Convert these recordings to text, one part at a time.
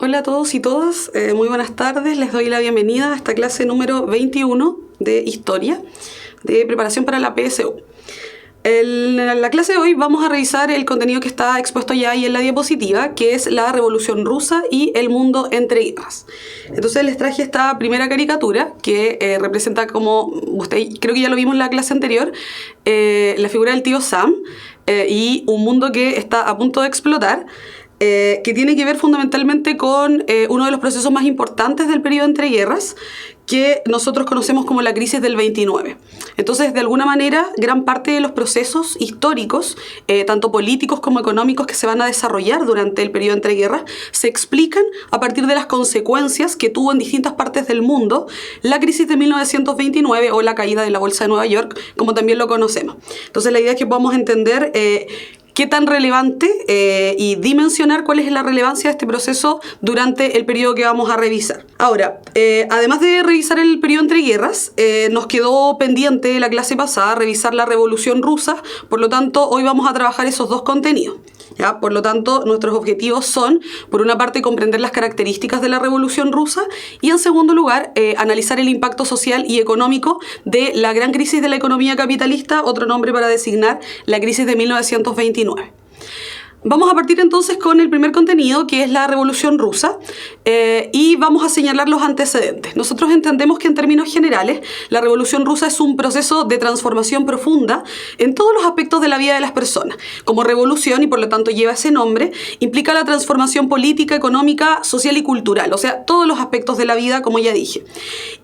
Hola a todos y todas, muy buenas tardes. Les doy la bienvenida a esta clase número 21 de Historia, de preparación para la PSU. En la clase de hoy vamos a revisar el contenido que está expuesto ya ahí en la diapositiva, que es la Revolución Rusa y el mundo entre guerras. Entonces les traje esta primera caricatura que representa, como usted creo que ya lo vimos en la clase anterior, la figura del tío Sam y un mundo que está a punto de explotar. Que tiene que ver fundamentalmente con uno de los procesos más importantes del periodo entre guerras, que nosotros conocemos como la crisis del 29. Entonces, de alguna manera, gran parte de los procesos históricos, tanto políticos como económicos, que se van a desarrollar durante el periodo entre guerras, se explican a partir de las consecuencias que tuvo en distintas partes del mundo la crisis de 1929 o la caída de la Bolsa de Nueva York, como también lo conocemos. Entonces, la idea es que podamos entender qué tan relevante y dimensionar cuál es la relevancia de este proceso durante el periodo que vamos a revisar. Ahora, además de revisar el periodo entre guerras, nos quedó pendiente la clase pasada revisar la Revolución Rusa, por lo tanto, hoy vamos a trabajar esos dos contenidos. ¿Ya? Por lo tanto, nuestros objetivos son, por una parte, comprender las características de la Revolución Rusa y, en segundo lugar, analizar el impacto social y económico de la gran crisis de la economía capitalista, otro nombre para designar la crisis de 1929. Vamos a partir entonces con el primer contenido, que es la Revolución Rusa, y vamos a señalar los antecedentes. Nosotros entendemos que en términos generales la Revolución Rusa es un proceso de transformación profunda en todos los aspectos de la vida de las personas. Como revolución, y por lo tanto lleva ese nombre, implica la transformación política, económica, social y cultural, o sea, todos los aspectos de la vida, como ya dije.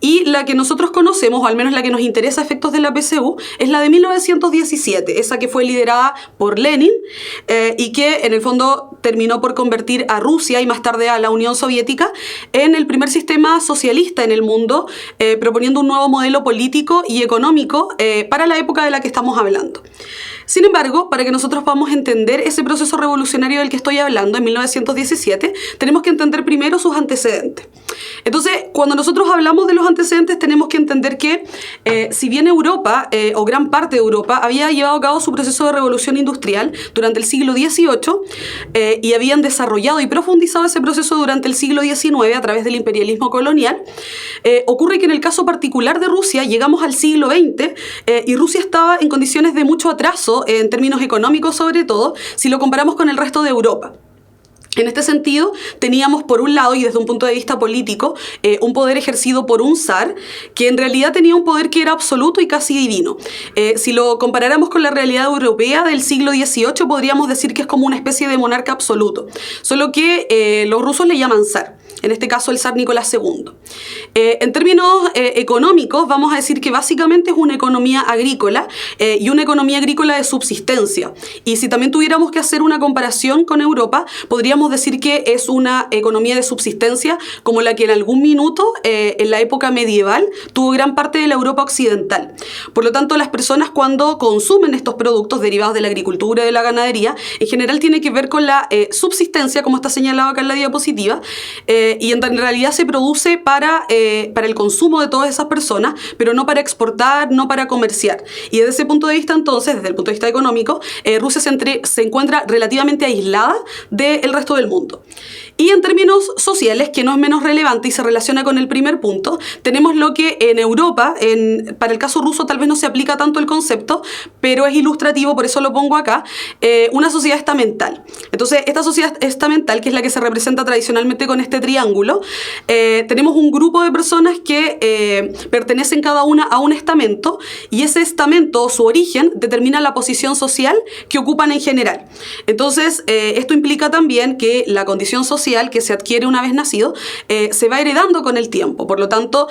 Y la que nosotros conocemos, o al menos la que nos interesa a efectos de la PSU, es la de 1917, esa que fue liderada por Lenin y que en el fondo terminó por convertir a Rusia y más tarde a la Unión Soviética en el primer sistema socialista en el mundo, proponiendo un nuevo modelo político y económico para la época de la que estamos hablando. Sin embargo, para que nosotros podamos entender ese proceso revolucionario del que estoy hablando en 1917, tenemos que entender primero sus antecedentes. Entonces, cuando nosotros hablamos de los antecedentes, tenemos que entender que si bien Europa, o gran parte de Europa, había llevado a cabo su proceso de revolución industrial durante el siglo XVIII y habían desarrollado y profundizado ese proceso durante el siglo XIX a través del imperialismo colonial, ocurre que en el caso particular de Rusia llegamos al siglo XX y Rusia estaba en condiciones de mucho atraso en términos económicos, sobre todo si lo comparamos con el resto de Europa. En este sentido, teníamos por un lado, y desde un punto de vista político, un poder ejercido por un zar, que en realidad tenía un poder que era absoluto y casi divino. Si lo comparáramos con la realidad europea del siglo XVIII, podríamos decir que es como una especie de monarca absoluto, solo que los rusos le llaman zar. En este caso el zar Nicolás II. En términos económicos, vamos a decir que básicamente es una economía agrícola y una economía agrícola de subsistencia. Y si también tuviéramos que hacer una comparación con Europa, podríamos decir que es una economía de subsistencia como la que en algún minuto, en la época medieval, tuvo gran parte de la Europa occidental. Por lo tanto, las personas cuando consumen estos productos derivados de la agricultura y de la ganadería, en general tiene que ver con la subsistencia, como está señalado acá en la diapositiva, y en realidad se produce para el consumo de todas esas personas, pero no para exportar, no para comerciar. Y desde ese punto de vista, entonces, desde el punto de vista económico, Rusia se encuentra relativamente aislada del resto del mundo. Y en términos sociales, que no es menos relevante y se relaciona con el primer punto, tenemos lo que en Europa, para el caso ruso tal vez no se aplica tanto el concepto, pero es ilustrativo, por eso lo pongo acá, una sociedad estamental. Entonces, esta sociedad estamental, que es la que se representa tradicionalmente con este triángulo, tenemos un grupo de personas que pertenecen cada una a un estamento, y ese estamento, su origen, determina la posición social que ocupan en general. Entonces, esto implica también que la condición social que se adquiere una vez nacido se va heredando con el tiempo. Por lo tanto,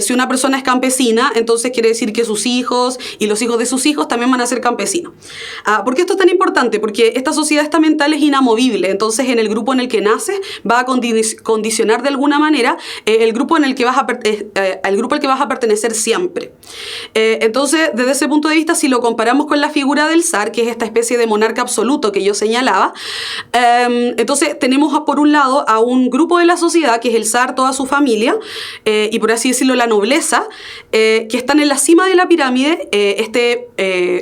si una persona es campesina, entonces quiere decir que sus hijos y los hijos de sus hijos también van a ser campesinos. ¿Por qué esto es tan importante? Porque esta sociedad estamental es inamovible. Entonces, en el grupo en el que naces va a condicionar condicionar de alguna manera el grupo al que vas a pertenecer siempre. Entonces, desde ese punto de vista, si lo comparamos con la figura del zar, que es esta especie de monarca absoluto que yo señalaba, entonces tenemos por un lado a un grupo de la sociedad, que es el zar, toda su familia, y por así decirlo la nobleza, que están en la cima de la pirámide. Este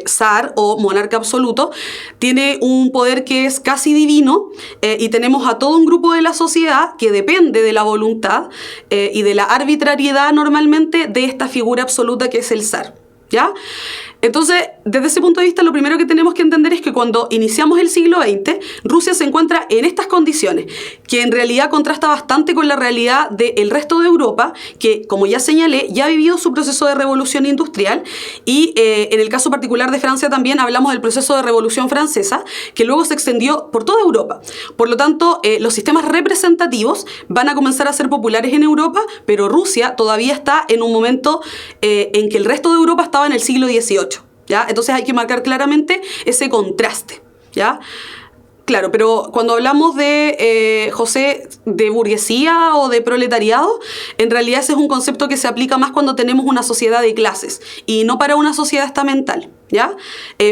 zar o monarca absoluto tiene un poder que es casi divino, y tenemos a todo un grupo de la sociedad que depende de la voluntad y de la arbitrariedad normalmente de esta figura absoluta que es el zar, ¿ya? Entonces, desde ese punto de vista, lo primero que tenemos que entender es que cuando iniciamos el siglo XX, Rusia se encuentra en estas condiciones, que en realidad contrasta bastante con la realidad del resto de Europa, que, como ya señalé, ya ha vivido su proceso de revolución industrial, y en el caso particular de Francia también hablamos del proceso de revolución francesa, que luego se extendió por toda Europa. Por lo tanto, los sistemas representativos van a comenzar a ser populares en Europa, pero Rusia todavía está en un momento en que el resto de Europa estaba en el siglo XVIII. ¿Ya? Entonces hay que marcar claramente ese contraste, ¿ya? Claro, pero cuando hablamos de, José, de burguesía o de proletariado, en realidad ese es un concepto que se aplica más cuando tenemos una sociedad de clases y no para una sociedad estamental, ¿ya?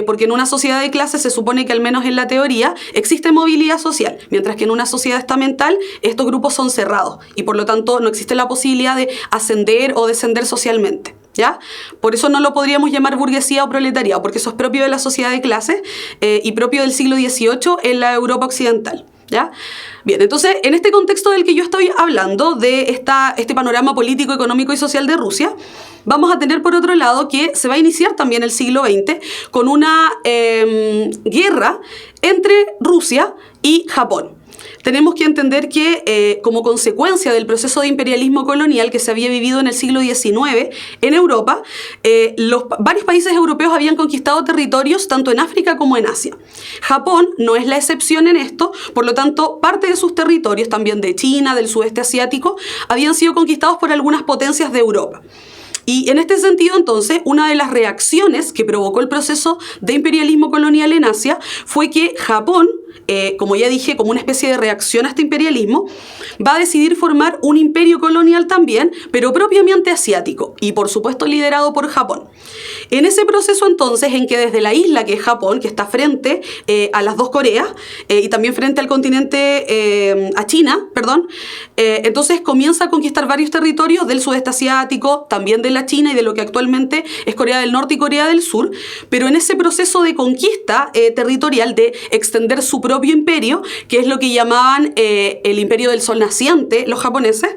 Porque en una sociedad de clases se supone que al menos en la teoría existe movilidad social, mientras que en una sociedad estamental estos grupos son cerrados y por lo tanto no existe la posibilidad de ascender o descender socialmente, ¿ya? Por eso no lo podríamos llamar burguesía o proletariado, porque eso es propio de la sociedad de clases y propio del siglo XVIII en la Europa occidental, ¿ya? Bien, entonces, en este contexto del que yo estoy hablando, de este panorama político, económico y social de Rusia, vamos a tener por otro lado que se va a iniciar también el siglo XX con una guerra entre Rusia y Japón. Tenemos que entender que como consecuencia del proceso de imperialismo colonial que se había vivido en el siglo XIX en Europa, varios países europeos habían conquistado territorios tanto en África como en Asia. Japón no es la excepción en esto, por lo tanto, parte de sus territorios, también de China, del sudeste asiático, habían sido conquistados por algunas potencias de Europa. Y en este sentido, entonces, una de las reacciones que provocó el proceso de imperialismo colonial en Asia fue que Japón, como ya dije, como una especie de reacción a este imperialismo, va a decidir formar un imperio colonial también, pero propiamente asiático y por supuesto liderado por Japón. En ese proceso entonces, en que desde la isla que es Japón, que está frente a las dos Coreas y también frente al continente, a China, perdón, entonces comienza a conquistar varios territorios del sudeste asiático, también de la China y de lo que actualmente es Corea del Norte y Corea del Sur, pero en ese proceso de conquista territorial, de extender su propio imperio, que es lo que llamaban el imperio del sol naciente, los japoneses,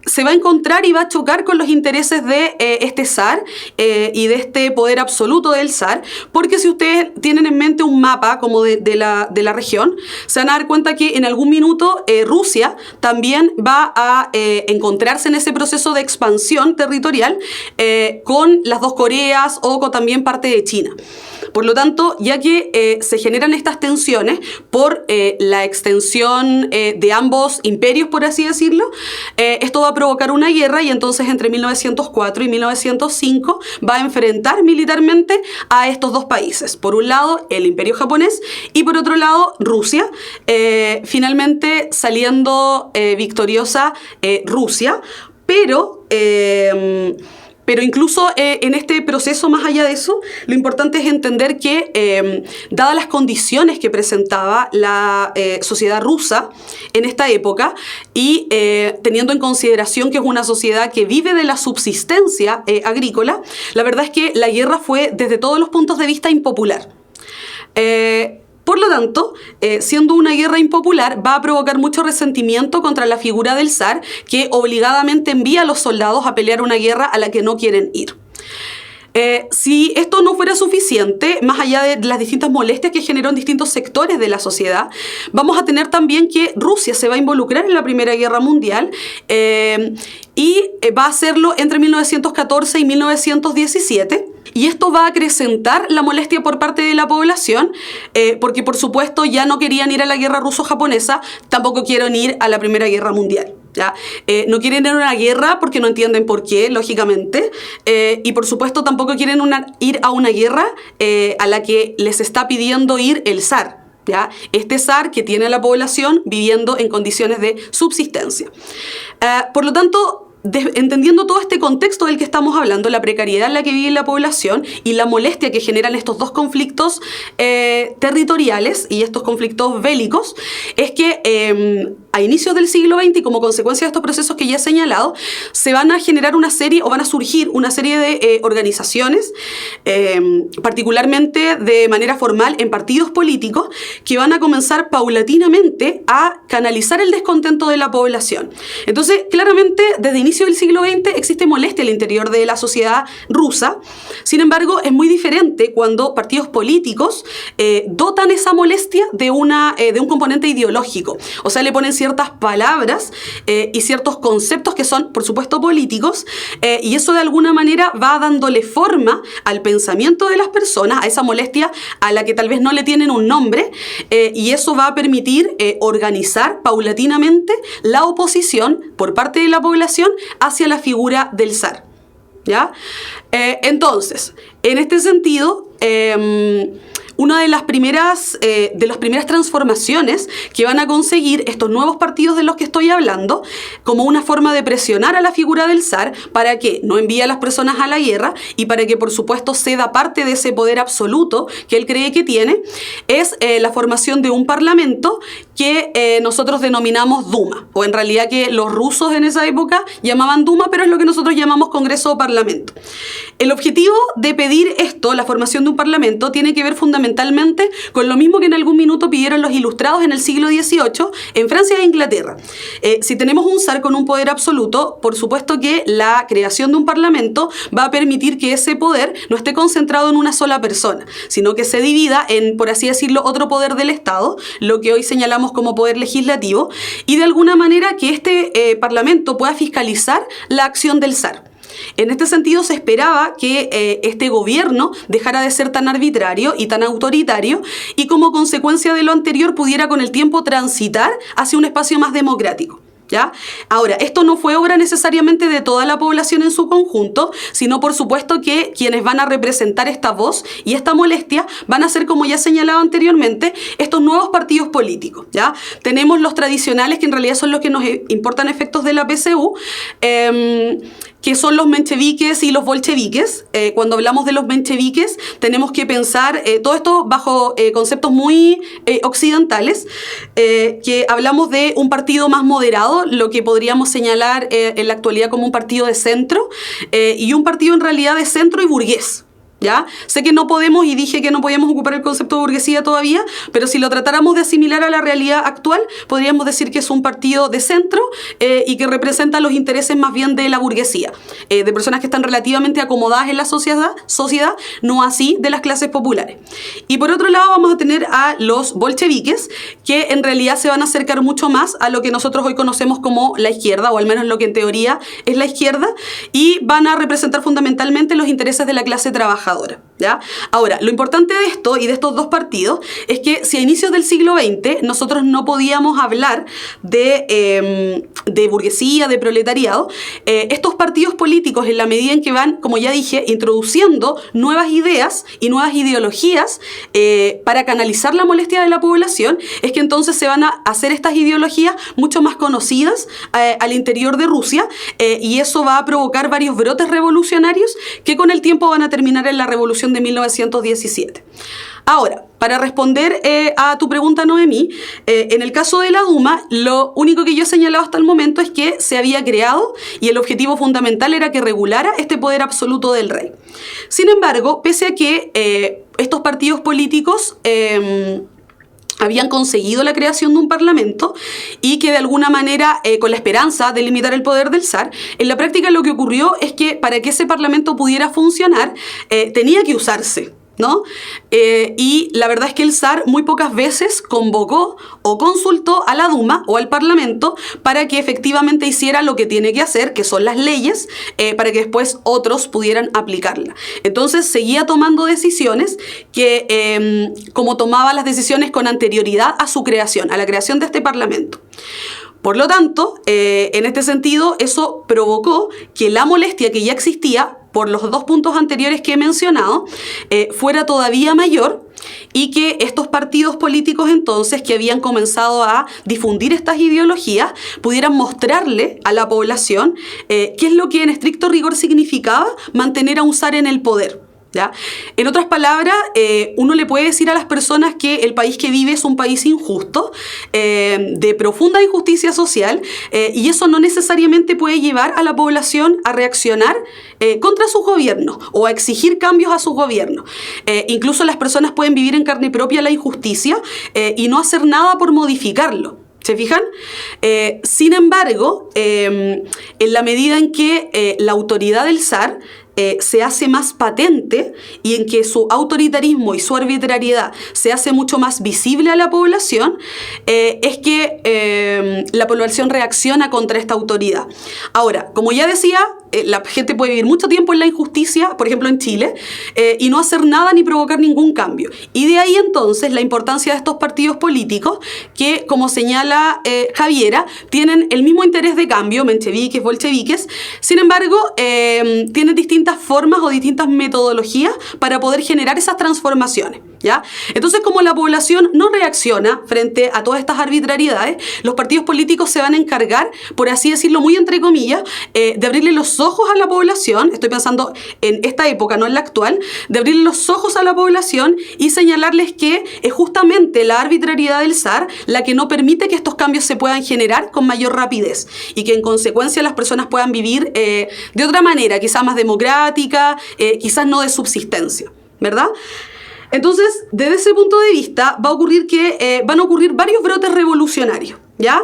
se va a encontrar y va a chocar con los intereses de este zar y de este poder absoluto del zar, porque si ustedes tienen en mente un mapa como de la región, se van a dar cuenta que en algún minuto Rusia también va a encontrarse en ese proceso de expansión territorial con las dos Coreas o con también parte de China. Por lo tanto, ya que se generan estas tensiones por la extensión de ambos imperios, por así decirlo, esto va a provocar una guerra y entonces entre 1904 y 1905 va a enfrentar militarmente a estos dos países. Por un lado, el imperio japonés y por otro lado, Rusia, finalmente saliendo victoriosa Rusia, pero incluso en este proceso, más allá de eso, lo importante es entender que, dadas las condiciones que presentaba la sociedad rusa en esta época y teniendo en consideración que es una sociedad que vive de la subsistencia agrícola, la verdad es que la guerra fue desde todos los puntos de vista impopular. Por lo tanto, siendo una guerra impopular, va a provocar mucho resentimiento contra la figura del zar, que obligadamente envía a los soldados a pelear una guerra a la que no quieren ir. Si esto no fuera suficiente, más allá de las distintas molestias que generó en distintos sectores de la sociedad, vamos a tener también que Rusia se va a involucrar en la Primera Guerra Mundial y va a hacerlo entre 1914 y 1917. Y esto va a acrecentar la molestia por parte de la población, porque por supuesto ya no querían ir a la guerra ruso-japonesa, tampoco quieren ir a la Primera Guerra Mundial. ¿Ya? No quieren ir a una guerra porque no entienden por qué, lógicamente, y por supuesto tampoco quieren ir a una guerra a la que les está pidiendo ir el zar. ¿ya? Este zar que tiene a la población viviendo en condiciones de subsistencia. Por lo tanto, entendiendo todo este contexto del que estamos hablando, la precariedad en la que vive la población y la molestia que generan estos dos conflictos territoriales y estos conflictos bélicos, es que a inicios del siglo XX y como consecuencia de estos procesos que ya he señalado, se van a generar una serie o van a surgir una serie de organizaciones, particularmente de manera formal en partidos políticos, que van a comenzar paulatinamente a canalizar el descontento de la población. Entonces, claramente, desde inicio del siglo XX existe molestia al interior de la sociedad rusa. Sin embargo, es muy diferente cuando partidos políticos dotan esa molestia de un componente ideológico. O sea, le ponen ciertas palabras y ciertos conceptos que son, por supuesto, políticos, y eso de alguna manera va dándole forma al pensamiento de las personas, a esa molestia a la que tal vez no le tienen un nombre, y eso va a permitir organizar paulatinamente la oposición por parte de la población hacia la figura del zar, ¿ya? Entonces, en este sentido, una de las primeras transformaciones que van a conseguir estos nuevos partidos de los que estoy hablando, como una forma de presionar a la figura del zar para que no envíe a las personas a la guerra y para que, por supuesto, ceda parte de ese poder absoluto que él cree que tiene, es la formación de un parlamento que nosotros denominamos Duma, o en realidad que los rusos en esa época llamaban Duma, pero es lo que nosotros llamamos Congreso o Parlamento. El objetivo de pedir esto, la formación de un parlamento, tiene que ver fundamentalmente con lo mismo que en algún minuto pidieron los ilustrados en el siglo XVIII en Francia e Inglaterra. Si tenemos un zar con un poder absoluto, por supuesto que la creación de un parlamento va a permitir que ese poder no esté concentrado en una sola persona, sino que se divida en, por así decirlo, otro poder del Estado, lo que hoy señalamos como poder legislativo, y de alguna manera que este parlamento pueda fiscalizar la acción del zar. En este sentido, se esperaba que este gobierno dejara de ser tan arbitrario y tan autoritario y como consecuencia de lo anterior pudiera con el tiempo transitar hacia un espacio más democrático, ¿ya? Ahora, esto no fue obra necesariamente de toda la población en su conjunto, sino por supuesto que quienes van a representar esta voz y esta molestia van a ser, como ya señalaba anteriormente, estos nuevos partidos políticos, ¿ya? Tenemos los tradicionales, que en realidad son los que nos importan efectos de la PSU, que son los mencheviques y los bolcheviques. Cuando hablamos de los mencheviques, tenemos que pensar todo esto bajo conceptos muy occidentales, que hablamos de un partido más moderado, lo que podríamos señalar en la actualidad como un partido de centro, y un partido en realidad de centro y burgués. ¿Ya? Sé que no podemos, y dije que no podíamos ocupar el concepto de burguesía todavía, pero si lo tratáramos de asimilar a la realidad actual, podríamos decir que es un partido de centro y que representa los intereses más bien de la burguesía, de personas que están relativamente acomodadas en la sociedad, no así de las clases populares. Y por otro lado vamos a tener a los bolcheviques, que en realidad se van a acercar mucho más a lo que nosotros hoy conocemos como la izquierda, o al menos lo que en teoría es la izquierda, y van a representar fundamentalmente los intereses de la clase trabajadora. ¿Ya? Ahora, lo importante de esto y de estos dos partidos es que si a inicios del siglo XX nosotros no podíamos hablar de burguesía, de proletariado, estos partidos políticos, en la medida en que van, como ya dije, introduciendo nuevas ideas y nuevas ideologías para canalizar la molestia de la población, es que entonces se van a hacer estas ideologías mucho más conocidas al interior de Rusia, y eso va a provocar varios brotes revolucionarios que con el tiempo van a terminar en la Revolución de 1917. Ahora, para responder a tu pregunta, Noemí, en el caso de la Duma, lo único que yo he señalado hasta el momento es que se había creado y el objetivo fundamental era que regulara este poder absoluto del rey. Sin embargo, pese a que estos partidos políticos habían conseguido la creación de un parlamento y que de alguna manera, con la esperanza de limitar el poder del zar, en la práctica lo que ocurrió es que para que ese parlamento pudiera funcionar, tenía que usarse, ¿no? Y la verdad es que el zar muy pocas veces convocó o consultó a la Duma o al Parlamento para que efectivamente hiciera lo que tiene que hacer, que son las leyes, para que después otros pudieran aplicarla. Entonces seguía tomando decisiones que, como tomaba las decisiones con anterioridad a su creación, a la creación de este Parlamento. Por lo tanto, en este sentido, eso provocó que la molestia que ya existía por los dos puntos anteriores que he mencionado, fuera todavía mayor, y que estos partidos políticos entonces que habían comenzado a difundir estas ideologías pudieran mostrarle a la población qué es lo que en estricto rigor significaba mantener a un zar en el poder. ¿Ya? En otras palabras, uno le puede decir a las personas que el país que vive es un país injusto, de profunda injusticia social, y eso no necesariamente puede llevar a la población a reaccionar contra sus gobiernos o a exigir cambios a sus gobiernos. Incluso las personas pueden vivir en carne propia la injusticia y no hacer nada por modificarlo. ¿Se fijan? Sin embargo, en la medida en que la autoridad del zar se hace más patente y en que su autoritarismo y su arbitrariedad se hace mucho más visible a la población, es que la población reacciona contra esta autoridad. Ahora, como ya decía, la gente puede vivir mucho tiempo en la injusticia, por ejemplo en Chile, y no hacer nada ni provocar ningún cambio. Y de ahí entonces la importancia de estos partidos políticos que, como señala Javiera, tienen el mismo interés de cambio, mencheviques, bolcheviques, sin embargo, tienen distintas formas o distintas metodologías para poder generar esas transformaciones, ¿ya? Entonces, como la población no reacciona frente a todas estas arbitrariedades, los partidos políticos se van a encargar, por así decirlo, muy entre comillas, de abrirle los ojos a la población, estoy pensando en esta época, no en la actual, de abrirle los ojos a la población y señalarles que es justamente la arbitrariedad del zar la que no permite que estos cambios se puedan generar con mayor rapidez y que en consecuencia las personas puedan vivir de otra manera, quizás más democrática, quizás no de subsistencia, ¿verdad? Entonces, desde ese punto de vista, va a ocurrir que van a ocurrir varios brotes revolucionarios, ¿ya?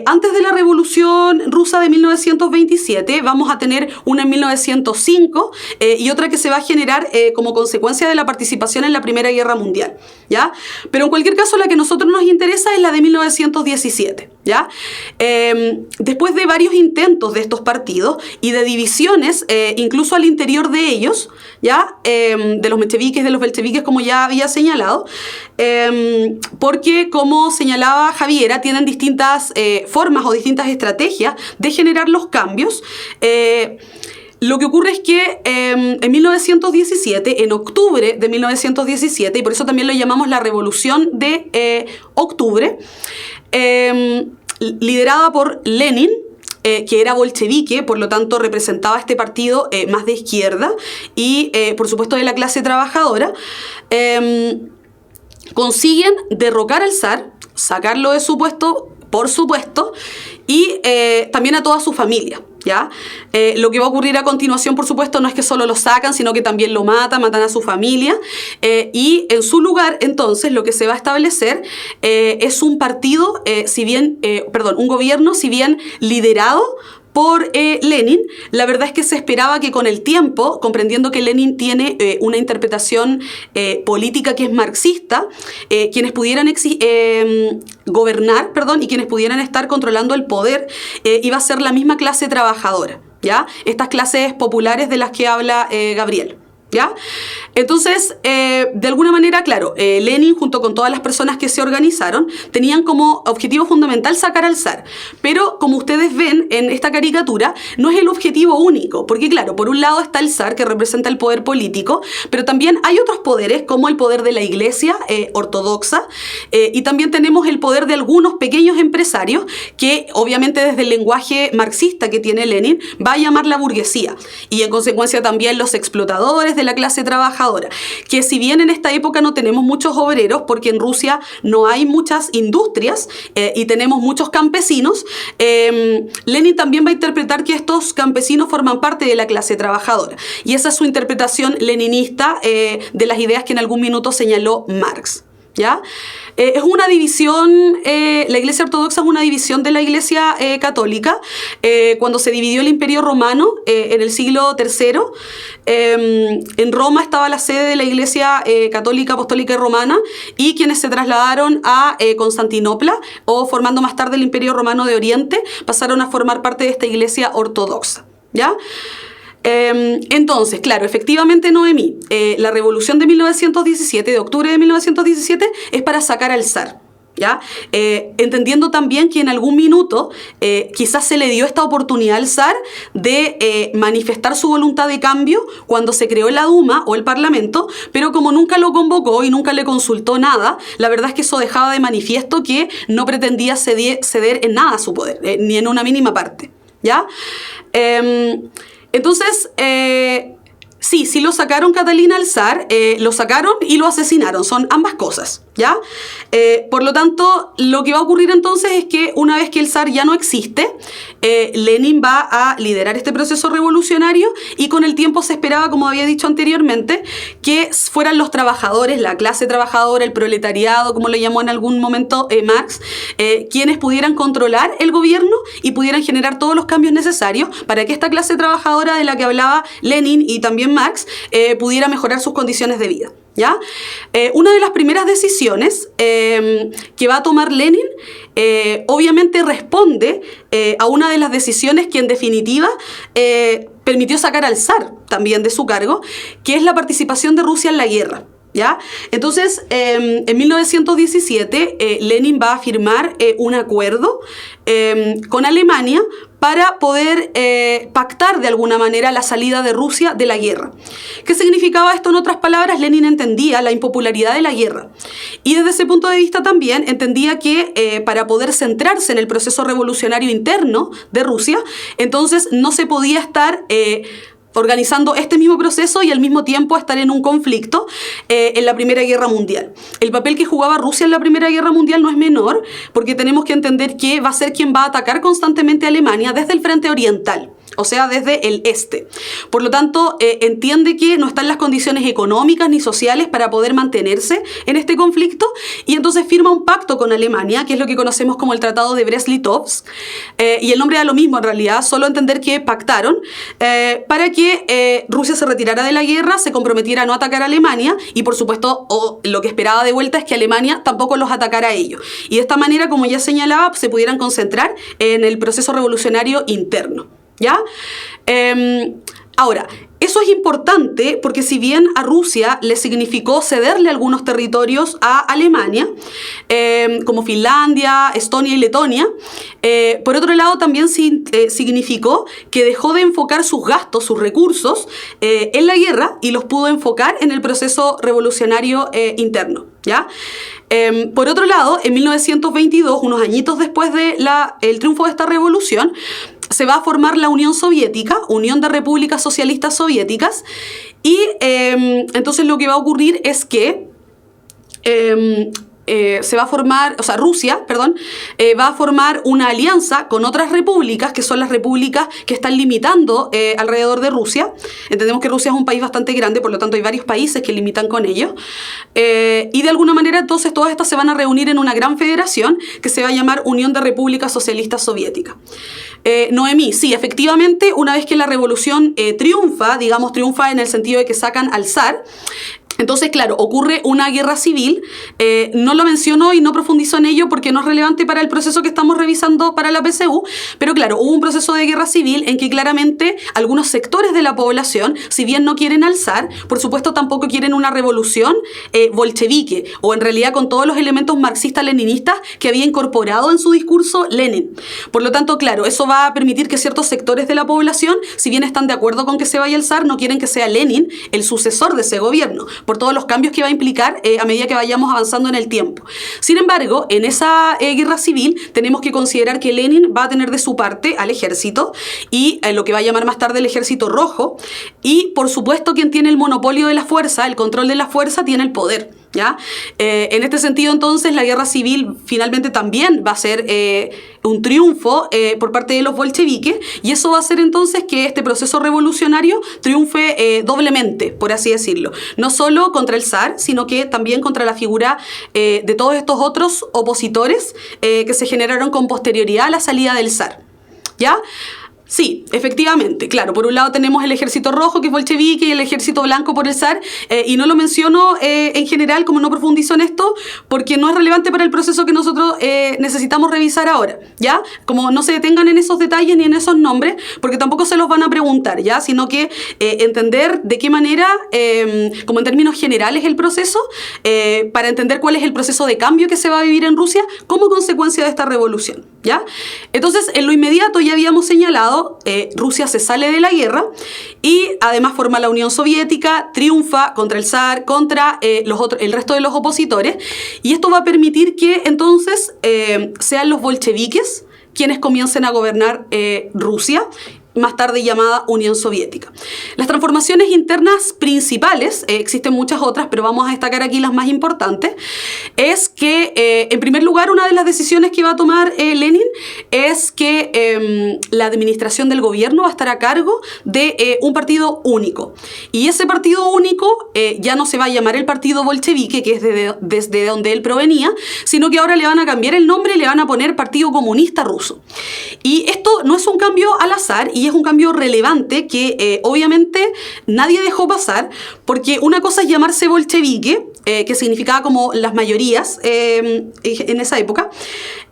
Antes de la Revolución Rusa de 1927 vamos a tener una en 1905 y otra que se va a generar como consecuencia de la participación en la Primera Guerra Mundial, ¿ya? Pero en cualquier caso la que a nosotros nos interesa es la de 1917, ¿ya? Después de varios intentos de estos partidos y de divisiones incluso al interior de ellos, ¿ya? De los mencheviques, de los bolcheviques, como ya había señalado, porque como señalaba Javiera, tienen distintas formas o distintas estrategias de generar los cambios. Lo que ocurre es que en 1917, en octubre de 1917, y por eso también lo llamamos la Revolución de Octubre, liderada por Lenin, que era bolchevique, por lo tanto representaba este partido más de izquierda y por supuesto de la clase trabajadora, consiguen derrocar al zar, sacarlo de su puesto, por supuesto, y también a toda su familia, ¿ya? Lo que va a ocurrir a continuación, por supuesto, no es que solo lo sacan, sino que también lo matan a su familia, y en su lugar, entonces, lo que se va a establecer es un partido, un gobierno, si bien liderado por Lenin. La verdad es que se esperaba que con el tiempo, comprendiendo que Lenin tiene una interpretación política que es marxista, quienes pudieran gobernar, y quienes pudieran estar controlando el poder, iba a ser la misma clase trabajadora, ¿ya? Estas clases populares de las que habla Gabriel, ¿ya? Entonces, de alguna manera, claro, Lenin junto con todas las personas que se organizaron tenían como objetivo fundamental sacar al zar, pero como ustedes ven en esta caricatura, no es el objetivo único, porque claro, por un lado está el zar que representa el poder político, pero también hay otros poderes como el poder de la iglesia ortodoxa, y también tenemos el poder de algunos pequeños empresarios que obviamente desde el lenguaje marxista que tiene Lenin va a llamar la burguesía, y en consecuencia también los explotadores de la clase trabajadora, que si bien en esta época no tenemos muchos obreros, porque en Rusia no hay muchas industrias y tenemos muchos campesinos, Lenin también va a interpretar que estos campesinos forman parte de la clase trabajadora, y esa es su interpretación leninista de las ideas que en algún minuto señaló Marx, ¿ya? Es una división, la Iglesia Ortodoxa es una división de la Iglesia Católica. Cuando se dividió el Imperio Romano en el siglo III, en Roma estaba la sede de la Iglesia Católica, Apostólica y Romana, y quienes se trasladaron a Constantinopla, o formando más tarde el Imperio Romano de Oriente, pasaron a formar parte de esta Iglesia Ortodoxa, ¿ya? Entonces, claro, efectivamente, Noemí, la revolución de 1917, de octubre de 1917, es para sacar al zar, ¿ya? Entendiendo también que en algún minuto quizás se le dio esta oportunidad al zar de manifestar su voluntad de cambio cuando se creó la Duma o el Parlamento, pero como nunca lo convocó y nunca le consultó nada, la verdad es que eso dejaba de manifiesto que no pretendía ceder en nada a su poder, ni en una mínima parte, ¿ya? Entonces, sí lo sacaron Catalina al zar, lo sacaron y lo asesinaron, son ambas cosas, ¿ya? Por lo tanto, lo que va a ocurrir entonces es que una vez que el zar ya no existe, Lenin va a liderar este proceso revolucionario y con el tiempo se esperaba, como había dicho anteriormente, que fueran los trabajadores, la clase trabajadora, el proletariado, como lo llamó en algún momento Marx, quienes pudieran controlar el gobierno y pudieran generar todos los cambios necesarios para que esta clase trabajadora de la que hablaba Lenin y también Marx pudiera mejorar sus condiciones de vida, ¿ya? Una de las primeras decisiones que va a tomar Lenin obviamente responde a una de las decisiones que en definitiva permitió sacar al zar también de su cargo, que es la participación de Rusia en la guerra, ¿ya? Entonces, en 1917, Lenin va a firmar un acuerdo con Alemania para poder pactar de alguna manera la salida de Rusia de la guerra. ¿Qué significaba esto? En otras palabras, Lenin entendía la impopularidad de la guerra y desde ese punto de vista también entendía que para poder centrarse en el proceso revolucionario interno de Rusia, entonces no se podía estar organizando este mismo proceso y al mismo tiempo estar en un conflicto en la Primera Guerra Mundial. El papel que jugaba Rusia en la Primera Guerra Mundial no es menor, porque tenemos que entender que va a ser quien va a atacar constantemente a Alemania desde el frente oriental, o sea, desde el este. Por lo tanto, entiende que no están las condiciones económicas ni sociales para poder mantenerse en este conflicto y entonces firma un pacto con Alemania, que es lo que conocemos como el Tratado de Brest-Litovsk, y el nombre da lo mismo en realidad, solo entender que pactaron para que Rusia se retirara de la guerra, se comprometiera a no atacar a Alemania y por supuesto lo que esperaba de vuelta es que Alemania tampoco los atacara a ellos. Y de esta manera, como ya señalaba, se pudieran concentrar en el proceso revolucionario interno, ¿ya? Ahora, eso es importante porque si bien a Rusia le significó cederle algunos territorios a Alemania, como Finlandia, Estonia y Letonia, por otro lado también significó que dejó de enfocar sus gastos, sus recursos en la guerra y los pudo enfocar en el proceso revolucionario interno, ¿ya? Por otro lado, en 1922, unos añitos después del triunfo de esta revolución, se va a formar la Unión Soviética, Unión de Repúblicas Socialistas Soviéticas, y entonces lo que va a ocurrir es que se va a formar, o sea, Rusia, perdón, va a formar una alianza con otras repúblicas, que son las repúblicas que están limitando alrededor de Rusia. Entendemos que Rusia es un país bastante grande, por lo tanto hay varios países que limitan con ellos. Y de alguna manera entonces todas estas se van a reunir en una gran federación que se va a llamar Unión de Repúblicas Socialistas Soviéticas. Noemí, sí, efectivamente, una vez que la revolución triunfa, digamos triunfa en el sentido de que sacan al zar, entonces, claro, ocurre una guerra civil. No lo menciono y no profundizo en ello porque no es relevante para el proceso que estamos revisando para la PSU, pero claro, hubo un proceso de guerra civil en que claramente algunos sectores de la población, si bien no quieren al zar, por supuesto tampoco quieren una revolución bolchevique, o en realidad con todos los elementos marxistas-leninistas que había incorporado en su discurso Lenin. Por lo tanto, claro, eso va a permitir que ciertos sectores de la población, si bien están de acuerdo con que se vaya el zar, no quieren que sea Lenin el sucesor de ese gobierno, por todos los cambios que va a implicar a medida que vayamos avanzando en el tiempo. Sin embargo, en esa guerra civil tenemos que considerar que Lenin va a tener de su parte al ejército y lo que va a llamar más tarde el ejército rojo, y por supuesto quien tiene el monopolio de la fuerza, el control de la fuerza, tiene el poder, ¿ya? En este sentido, entonces, la guerra civil finalmente también va a ser un triunfo por parte de los bolcheviques, y eso va a hacer entonces que este proceso revolucionario triunfe doblemente, por así decirlo. No solo contra el zar, sino que también contra la figura de todos estos otros opositores que se generaron con posterioridad a la salida del zar, ¿ya? Sí, efectivamente, claro. Por un lado tenemos el ejército rojo, que es bolchevique, y el ejército blanco por el zar, y no lo menciono en general, como no profundizo en esto, porque no es relevante para el proceso que nosotros necesitamos revisar ahora, ¿ya? Como no se detengan en esos detalles ni en esos nombres, porque tampoco se los van a preguntar, ¿ya? Sino que entender de qué manera, como en términos generales, el proceso, para entender cuál es el proceso de cambio que se va a vivir en Rusia como consecuencia de esta revolución, ¿ya? Entonces, en lo inmediato ya habíamos señalado, Rusia se sale de la guerra y además forma la Unión Soviética, triunfa contra el zar, contra el resto de los opositores, y esto va a permitir que entonces sean los bolcheviques quienes comiencen a gobernar Rusia, más tarde llamada Unión Soviética. Las transformaciones internas principales, existen muchas otras, pero vamos a destacar aquí las más importantes, es que, en primer lugar, una de las decisiones que va a tomar Lenin es que la administración del gobierno va a estar a cargo de un partido único. Y ese partido único ya no se va a llamar el partido bolchevique, que es desde donde él provenía, sino que ahora le van a cambiar el nombre y le van a poner Partido Comunista Ruso. Y esto no es un cambio al azar, y es un cambio relevante que obviamente nadie dejó pasar, porque una cosa es llamarse bolchevique, que significaba como las mayorías en esa época,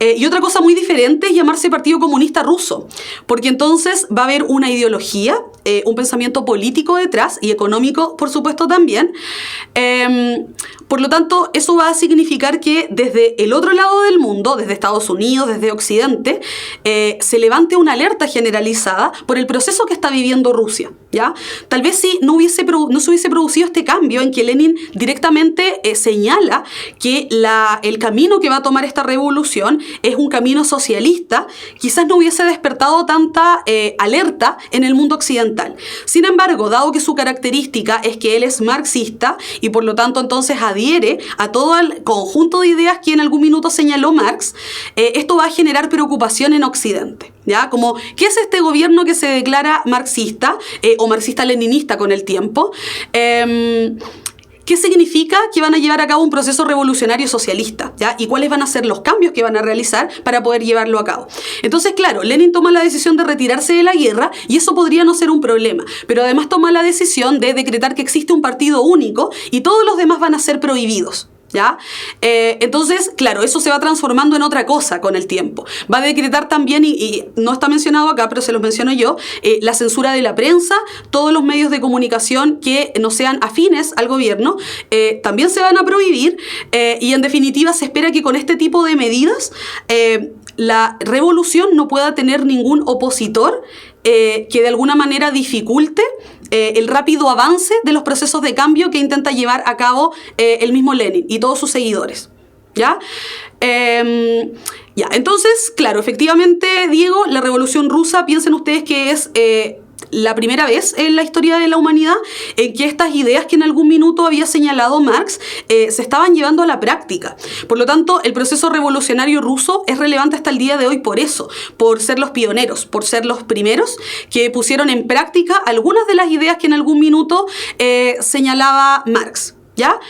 y otra cosa muy diferente es llamarse Partido Comunista Ruso, porque entonces va a haber una ideología, un pensamiento político detrás y económico, por supuesto, también. Por lo tanto, eso va a significar que desde el otro lado del mundo, desde Estados Unidos, desde Occidente, se levante una alerta generalizada por el proceso que está viviendo Rusia, ¿ya? Tal vez si no se hubiese producido este cambio en que Lenin directamente señala que el camino que va a tomar esta revolución es un camino socialista, quizás no hubiese despertado tanta alerta en el mundo occidental. Sin embargo, dado que su característica es que él es marxista y por lo tanto entonces adhiere a todo el conjunto de ideas que en algún minuto señaló Marx, esto va a generar preocupación en Occidente, ¿ya? Como, ¿qué es este gobierno que se declara marxista o marxista-leninista con el tiempo? ¿Qué significa que van a llevar a cabo un proceso revolucionario socialista? ¿Ya? ¿Y cuáles van a ser los cambios que van a realizar para poder llevarlo a cabo? Entonces, claro, Lenin toma la decisión de retirarse de la guerra y eso podría no ser un problema, pero además toma la decisión de decretar que existe un partido único y todos los demás van a ser prohibidos, ¿ya? Entonces, claro, eso se va transformando en otra cosa con el tiempo. Va a decretar también, y no está mencionado acá, pero se los menciono yo, la censura de la prensa, todos los medios de comunicación que no sean afines al gobierno, también se van a prohibir, y en definitiva se espera que con este tipo de medidas la revolución no pueda tener ningún opositor que de alguna manera dificulte el rápido avance de los procesos de cambio que intenta llevar a cabo el mismo Lenin y todos sus seguidores, ¿ya? Entonces, claro, efectivamente, Diego, la Revolución Rusa, piensen ustedes que es la primera vez en la historia de la humanidad en que estas ideas que en algún minuto había señalado Marx se estaban llevando a la práctica. Por lo tanto, el proceso revolucionario ruso es relevante hasta el día de hoy por eso, por ser los pioneros, por ser los primeros que pusieron en práctica algunas de las ideas que en algún minuto señalaba Marx, ¿ya?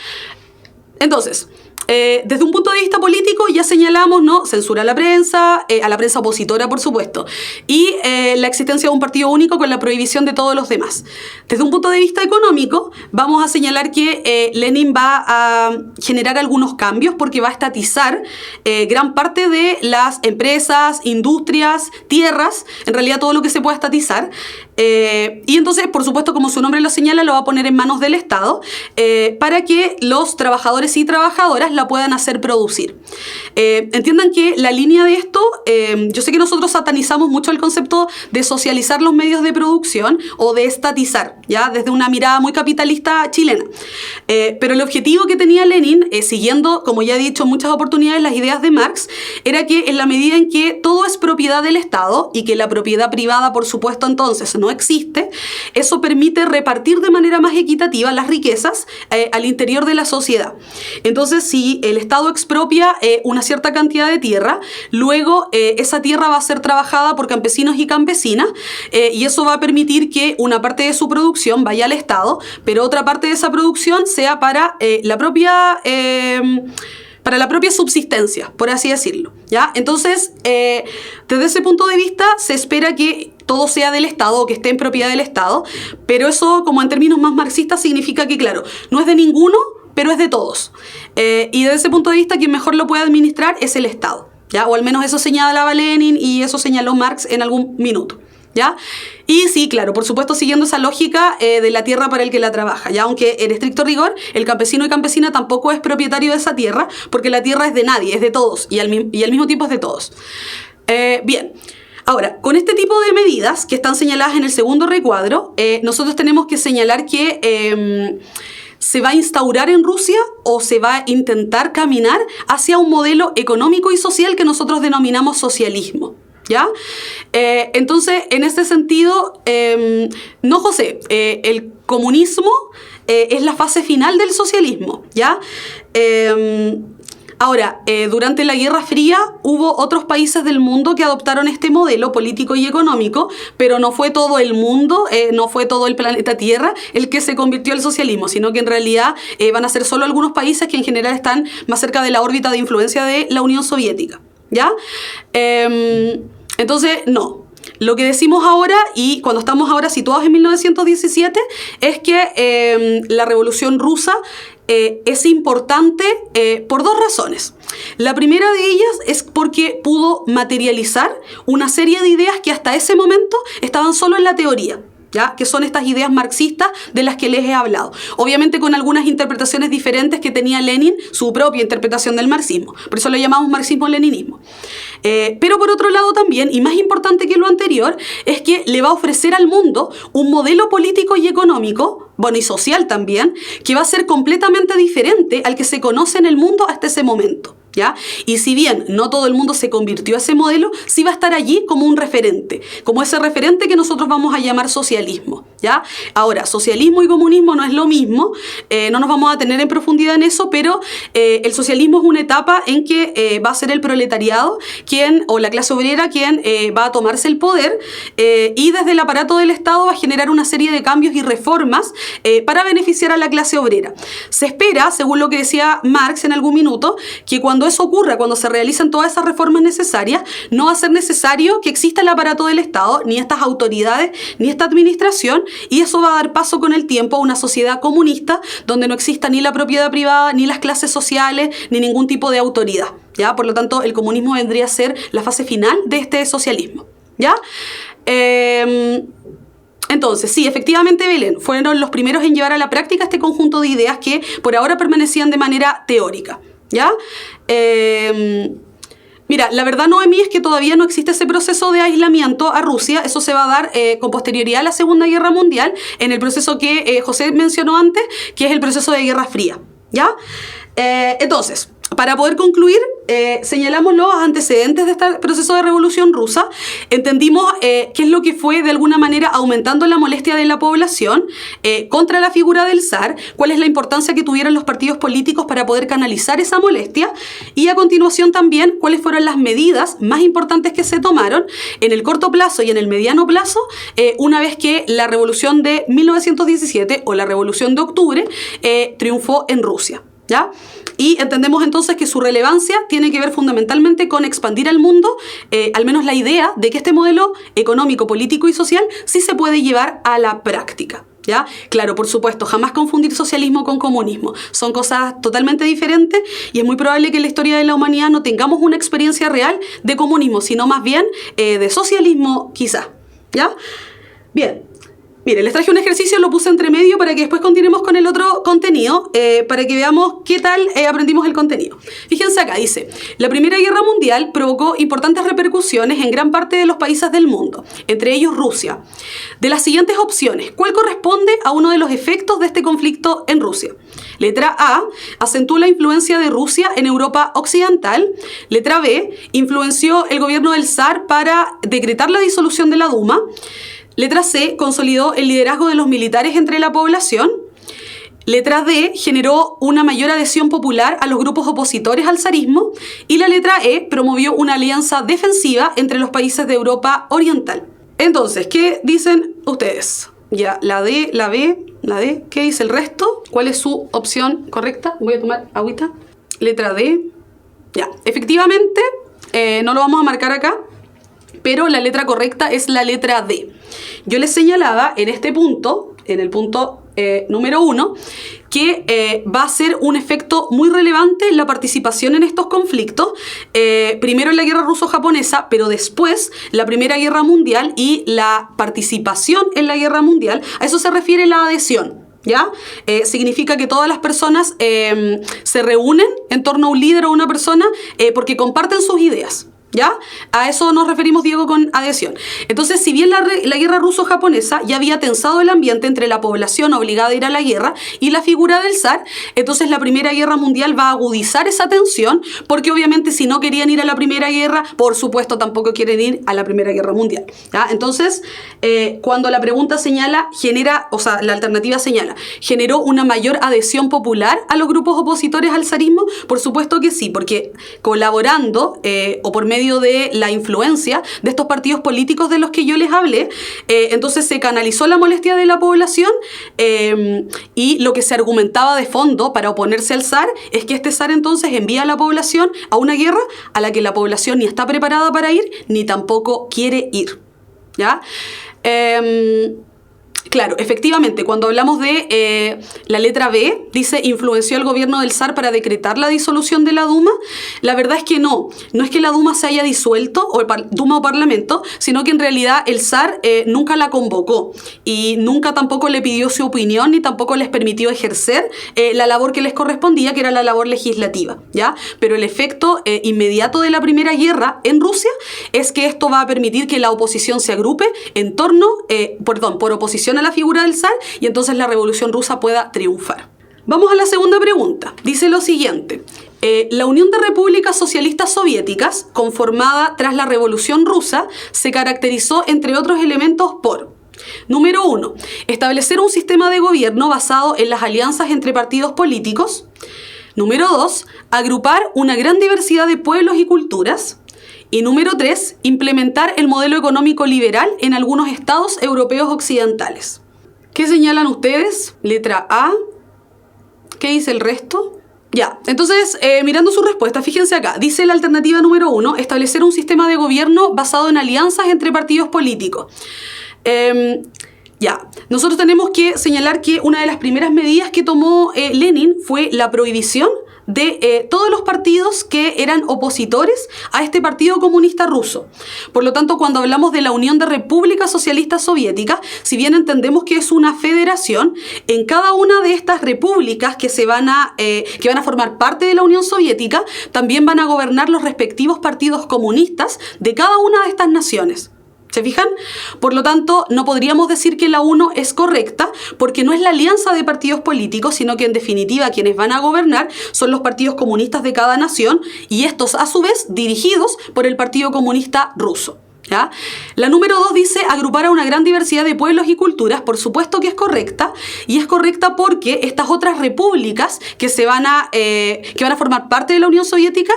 Entonces, desde un punto de vista político ya señalamos, ¿no?, censura a la prensa opositora, por supuesto, y la existencia de un partido único con la prohibición de todos los demás. Desde un punto de vista económico vamos a señalar que Lenin va a generar algunos cambios porque va a estatizar gran parte de las empresas, industrias, tierras, en realidad todo lo que se pueda estatizar, y entonces, por supuesto, como su nombre lo señala, lo va a poner en manos del Estado para que los trabajadores y trabajadoras la puedan hacer producir. Entiendan que la línea de esto, yo sé que nosotros satanizamos mucho el concepto de socializar los medios de producción o de estatizar, ¿ya?, desde una mirada muy capitalista chilena. Pero el objetivo que tenía Lenin, siguiendo, como ya he dicho en muchas oportunidades, las ideas de Marx, era que en la medida en que todo es propiedad del Estado y que la propiedad privada, por supuesto, entonces no existe, eso permite repartir de manera más equitativa las riquezas al interior de la sociedad. Entonces, si el Estado expropia una cierta cantidad de tierra, luego esa tierra va a ser trabajada por campesinos y campesinas, y eso va a permitir que una parte de su producción vaya al Estado, pero otra parte de esa producción sea para la propia para la propia subsistencia, por así decirlo, ¿ya? Entonces, desde ese punto de vista, se espera que todo sea del Estado o que esté en propiedad del Estado, pero eso, como en términos más marxistas, significa que, claro, no es de ninguno, pero es de todos. Y desde ese punto de vista, quien mejor lo puede administrar es el Estado, ¿ya? O al menos eso señalaba Lenin y eso señaló Marx en algún minuto, ¿ya? Y sí, claro, por supuesto, siguiendo esa lógica de la tierra para el que la trabaja, ¿ya? Aunque en estricto rigor, el campesino y campesina tampoco es propietario de esa tierra, porque la tierra es de nadie, es de todos, y al mismo tiempo es de todos. Bien. Ahora, con este tipo de medidas que están señaladas en el segundo recuadro, nosotros tenemos que señalar que se va a instaurar en Rusia o se va a intentar caminar hacia un modelo económico y social que nosotros denominamos socialismo, ¿ya? Entonces, en este sentido, no, José, el comunismo es la fase final del socialismo, ¿ya? Ahora, durante la Guerra Fría hubo otros países del mundo que adoptaron este modelo político y económico, pero no fue todo el mundo, no fue todo el planeta Tierra el que se convirtió al socialismo, sino que en realidad van a ser solo algunos países que en general están más cerca de la órbita de influencia de la Unión Soviética, ¿ya? Entonces, no. Lo que decimos ahora, y cuando estamos ahora situados en 1917, es que la Revolución Rusa es importante por dos razones. La primera de ellas es porque pudo materializar una serie de ideas que hasta ese momento estaban solo en la teoría, ¿ya? Que son estas ideas marxistas de las que les he hablado. Obviamente con algunas interpretaciones diferentes que tenía Lenin, su propia interpretación del marxismo. Por eso lo llamamos marxismo-leninismo. Pero por otro lado también, y más importante que lo anterior, es que le va a ofrecer al mundo un modelo político y económico, bueno, y social también, que va a ser completamente diferente al que se conoce en el mundo hasta ese momento, ¿ya? Y si bien no todo el mundo se convirtió a ese modelo, sí va a estar allí como un referente, como ese referente que nosotros vamos a llamar socialismo, ¿ya? Ahora, socialismo y comunismo no es lo mismo, no nos vamos a tener en profundidad en eso, pero el socialismo es una etapa en que va a ser el proletariado o la clase obrera quien va a tomarse el poder y desde el aparato del Estado va a generar una serie de cambios y reformas para beneficiar a la clase obrera. Se espera, según lo que decía Marx en algún minuto, que cuando eso ocurra, cuando se realicen todas esas reformas necesarias, no va a ser necesario que exista el aparato del Estado, ni estas autoridades, ni esta administración, y eso va a dar paso con el tiempo a una sociedad comunista donde no exista ni la propiedad privada, ni las clases sociales, ni ningún tipo de autoridad, ¿ya? Por lo tanto, el comunismo vendría a ser la fase final de este socialismo, ¿ya? Entonces, sí, efectivamente, Belén, fueron los primeros en llevar a la práctica este conjunto de ideas que por ahora permanecían de manera teórica, ¿ya? Mira, la verdad, Noemí, es que todavía no existe ese proceso de aislamiento a Rusia. Eso se va a dar con posterioridad a la Segunda Guerra Mundial, en el proceso que José mencionó antes, que es el proceso de Guerra Fría, ¿ya? Entonces, para poder concluir, señalamos los antecedentes de este proceso de revolución rusa, entendimos qué es lo que fue de alguna manera aumentando la molestia de la población contra la figura del zar, cuál es la importancia que tuvieron los partidos políticos para poder canalizar esa molestia y a continuación también cuáles fueron las medidas más importantes que se tomaron en el corto plazo y en el mediano plazo una vez que la revolución de 1917 o la revolución de octubre triunfó en Rusia, ¿ya? Y entendemos entonces que su relevancia tiene que ver fundamentalmente con expandir al mundo, al menos la idea de que este modelo económico, político y social sí se puede llevar a la práctica, ¿ya? Claro, por supuesto, jamás confundir socialismo con comunismo. Son cosas totalmente diferentes y es muy probable que en la historia de la humanidad no tengamos una experiencia real de comunismo, sino más bien de socialismo quizás, ¿ya? Bien. Mire, les traje un ejercicio, lo puse entre medio para que después continuemos con el otro contenido, para que veamos qué tal aprendimos el contenido. Fíjense acá, dice, la Primera Guerra Mundial provocó importantes repercusiones en gran parte de los países del mundo, entre ellos Rusia. De las siguientes opciones, ¿cuál corresponde a uno de los efectos de este conflicto en Rusia? Letra A, acentuó la influencia de Rusia en Europa Occidental. Letra B, influenció el gobierno del zar para decretar la disolución de la Duma. Letra C, consolidó el liderazgo de los militares entre la población. Letra D, generó una mayor adhesión popular a los grupos opositores al zarismo. Y la letra E, promovió una alianza defensiva entre los países de Europa Oriental. Entonces, ¿qué dicen ustedes? Ya, la D, la B, la D, ¿qué dice el resto? ¿Cuál es su opción correcta? Voy a tomar agüita. Letra D. Ya, efectivamente, no lo vamos a marcar acá, pero la letra correcta es la letra D. Yo les señalaba en este punto, en el punto número 1, que va a ser un efecto muy relevante en la participación en estos conflictos, primero en la guerra ruso-japonesa, pero después la Primera Guerra Mundial y la participación en la guerra mundial. A eso se refiere la adhesión. ¿Ya? Significa que todas las personas se reúnen en torno a un líder o una persona porque comparten sus ideas. ¿Ya? A eso nos referimos, Diego, con adhesión. Entonces, si bien la guerra ruso-japonesa ya había tensado el ambiente entre la población obligada a ir a la guerra y la figura del zar, entonces la Primera Guerra Mundial va a agudizar esa tensión, porque obviamente si no querían ir a la Primera Guerra, por supuesto tampoco quieren ir a la Primera Guerra Mundial. ¿Ya? Entonces, cuando la pregunta señala, la alternativa señala, ¿generó una mayor adhesión popular a los grupos opositores al zarismo? Por supuesto que sí, porque colaborando o por medio de la influencia de estos partidos políticos de los que yo les hablé, entonces se canalizó la molestia de la población y lo que se argumentaba de fondo para oponerse al zar es que este zar entonces envía a la población a una guerra a la que la población ni está preparada para ir ni tampoco quiere ir. ¿Ya? Claro, efectivamente, cuando hablamos de la letra B, dice influenció el gobierno del zar para decretar la disolución de la Duma. La verdad es que no es que la Duma se haya disuelto, o Duma o Parlamento, sino que en realidad el zar nunca la convocó y nunca tampoco le pidió su opinión ni tampoco les permitió ejercer la labor que les correspondía, que era la labor legislativa, ¿ya? Pero el efecto inmediato de la Primera Guerra en Rusia es que esto va a permitir que la oposición se agrupe en torno, por oposición a la figura del zar, y entonces la revolución rusa pueda triunfar. Vamos a la segunda pregunta. Dice lo siguiente. La Unión de Repúblicas Socialistas Soviéticas, conformada tras la Revolución Rusa, se caracterizó, entre otros elementos, por: número 1, establecer un sistema de gobierno basado en las alianzas entre partidos políticos. Número 2, agrupar una gran diversidad de pueblos y culturas. Y número 3, implementar el modelo económico liberal en algunos estados europeos occidentales. ¿Qué señalan ustedes? Letra A. ¿Qué dice el resto? Ya, entonces, mirando su respuesta, fíjense acá. Dice la alternativa número 1, establecer un sistema de gobierno basado en alianzas entre partidos políticos. Ya, nosotros tenemos que señalar que una de las primeras medidas que tomó Lenin fue la prohibición de todos los partidos que eran opositores a este Partido Comunista Ruso. Por lo tanto, cuando hablamos de la Unión de Repúblicas Socialistas Soviéticas, si bien entendemos que es una federación, en cada una de estas repúblicas que van a formar parte de la Unión Soviética, también van a gobernar los respectivos partidos comunistas de cada una de estas naciones. ¿Se fijan? Por lo tanto, no podríamos decir que la 1 es correcta, porque no es la alianza de partidos políticos, sino que en definitiva quienes van a gobernar son los partidos comunistas de cada nación, y estos a su vez dirigidos por el Partido Comunista Ruso. ¿Ya? La número 2 dice agrupar a una gran diversidad de pueblos y culturas. Por supuesto que es correcta, y es correcta porque estas otras repúblicas que van a formar parte de la Unión Soviética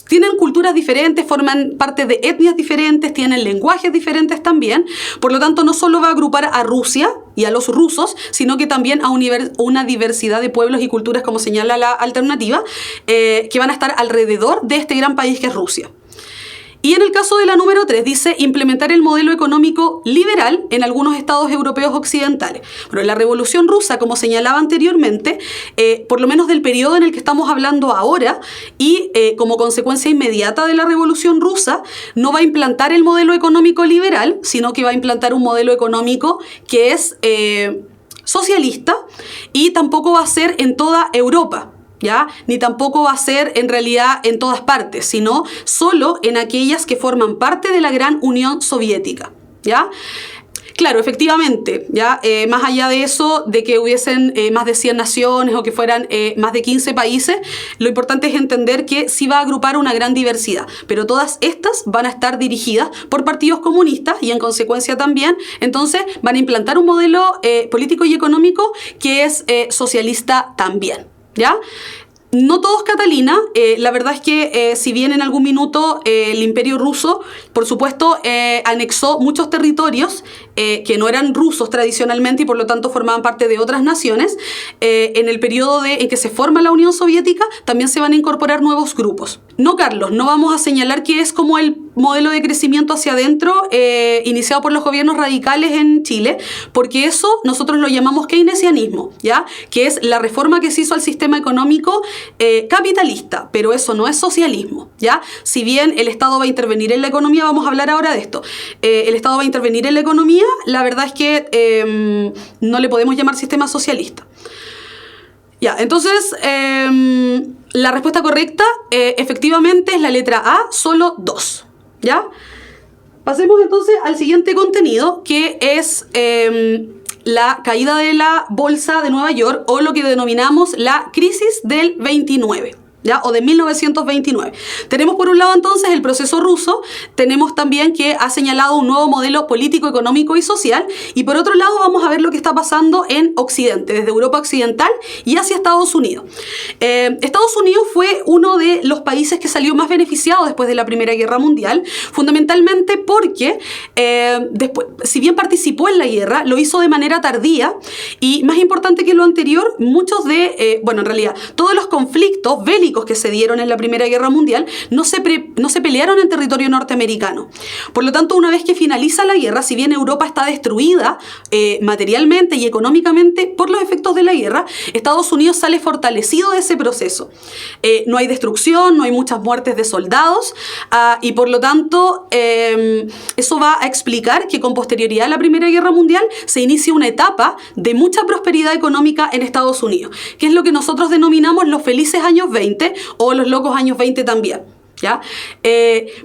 tienen culturas diferentes, forman parte de etnias diferentes, tienen lenguajes diferentes también. Por lo tanto, no solo va a agrupar a Rusia y a los rusos, sino que también a una diversidad de pueblos y culturas, como señala la alternativa, que van a estar alrededor de este gran país que es Rusia. Y en el caso de la número 3 dice implementar el modelo económico liberal en algunos estados europeos occidentales. Pero la Revolución Rusa, como señalaba anteriormente, por lo menos del periodo en el que estamos hablando ahora, y como consecuencia inmediata de la Revolución Rusa, no va a implantar el modelo económico liberal, sino que va a implantar un modelo económico que es socialista, y tampoco va a ser en toda Europa, ¿ya? Ni tampoco va a ser en realidad en todas partes, sino solo en aquellas que forman parte de la gran Unión Soviética, ¿ya? Claro, efectivamente, ¿ya? Más allá de eso, de que hubiesen más de 100 naciones o que fueran más de 15 países, lo importante es entender que sí va a agrupar una gran diversidad, pero todas estas van a estar dirigidas por partidos comunistas, y en consecuencia también, entonces, van a implantar un modelo político y económico que es socialista también, ¿ya? No todos, Catalina. La verdad es que si bien en algún minuto el Imperio ruso, por supuesto, anexó muchos territorios que no eran rusos tradicionalmente y por lo tanto formaban parte de otras naciones, en el periodo en que se forma la Unión Soviética también se van a incorporar nuevos grupos. No, Carlos, no vamos a señalar que es como el modelo de crecimiento hacia adentro iniciado por los gobiernos radicales en Chile, porque eso nosotros lo llamamos keynesianismo, ¿ya? Que es la reforma que se hizo al sistema económico capitalista, pero eso no es socialismo, ¿ya? Si bien el Estado va a intervenir en la economía, vamos a hablar ahora de esto, el Estado va a intervenir en la economía, la verdad es que no le podemos llamar sistema socialista. Ya, entonces, la respuesta correcta efectivamente es la letra A, solo 2, ¿ya? Pasemos entonces al siguiente contenido, que es la caída de la bolsa de Nueva York, o lo que denominamos la crisis del 29. ¿Ya? O de 1929. Tenemos por un lado entonces el proceso ruso, tenemos también que ha señalado un nuevo modelo político, económico y social, y por otro lado vamos a ver lo que está pasando en Occidente, desde Europa Occidental y hacia Estados Unidos. Estados Unidos fue uno de los países que salió más beneficiado después de la Primera Guerra Mundial, fundamentalmente porque después, si bien participó en la guerra, lo hizo de manera tardía, y más importante que lo anterior, muchos de, en realidad, todos los conflictos bélicos que se dieron en la Primera Guerra Mundial no se pelearon en territorio norteamericano. Por lo tanto, una vez que finaliza la guerra, si bien Europa está destruida materialmente y económicamente por los efectos de la guerra, Estados Unidos sale fortalecido de ese proceso. No hay destrucción, no hay muchas muertes de soldados, y por lo tanto eso va a explicar que con posterioridad a la Primera Guerra Mundial se inicia una etapa de mucha prosperidad económica en Estados Unidos, que es lo que nosotros denominamos los felices años 20 o los locos años 20 también, ¿ya?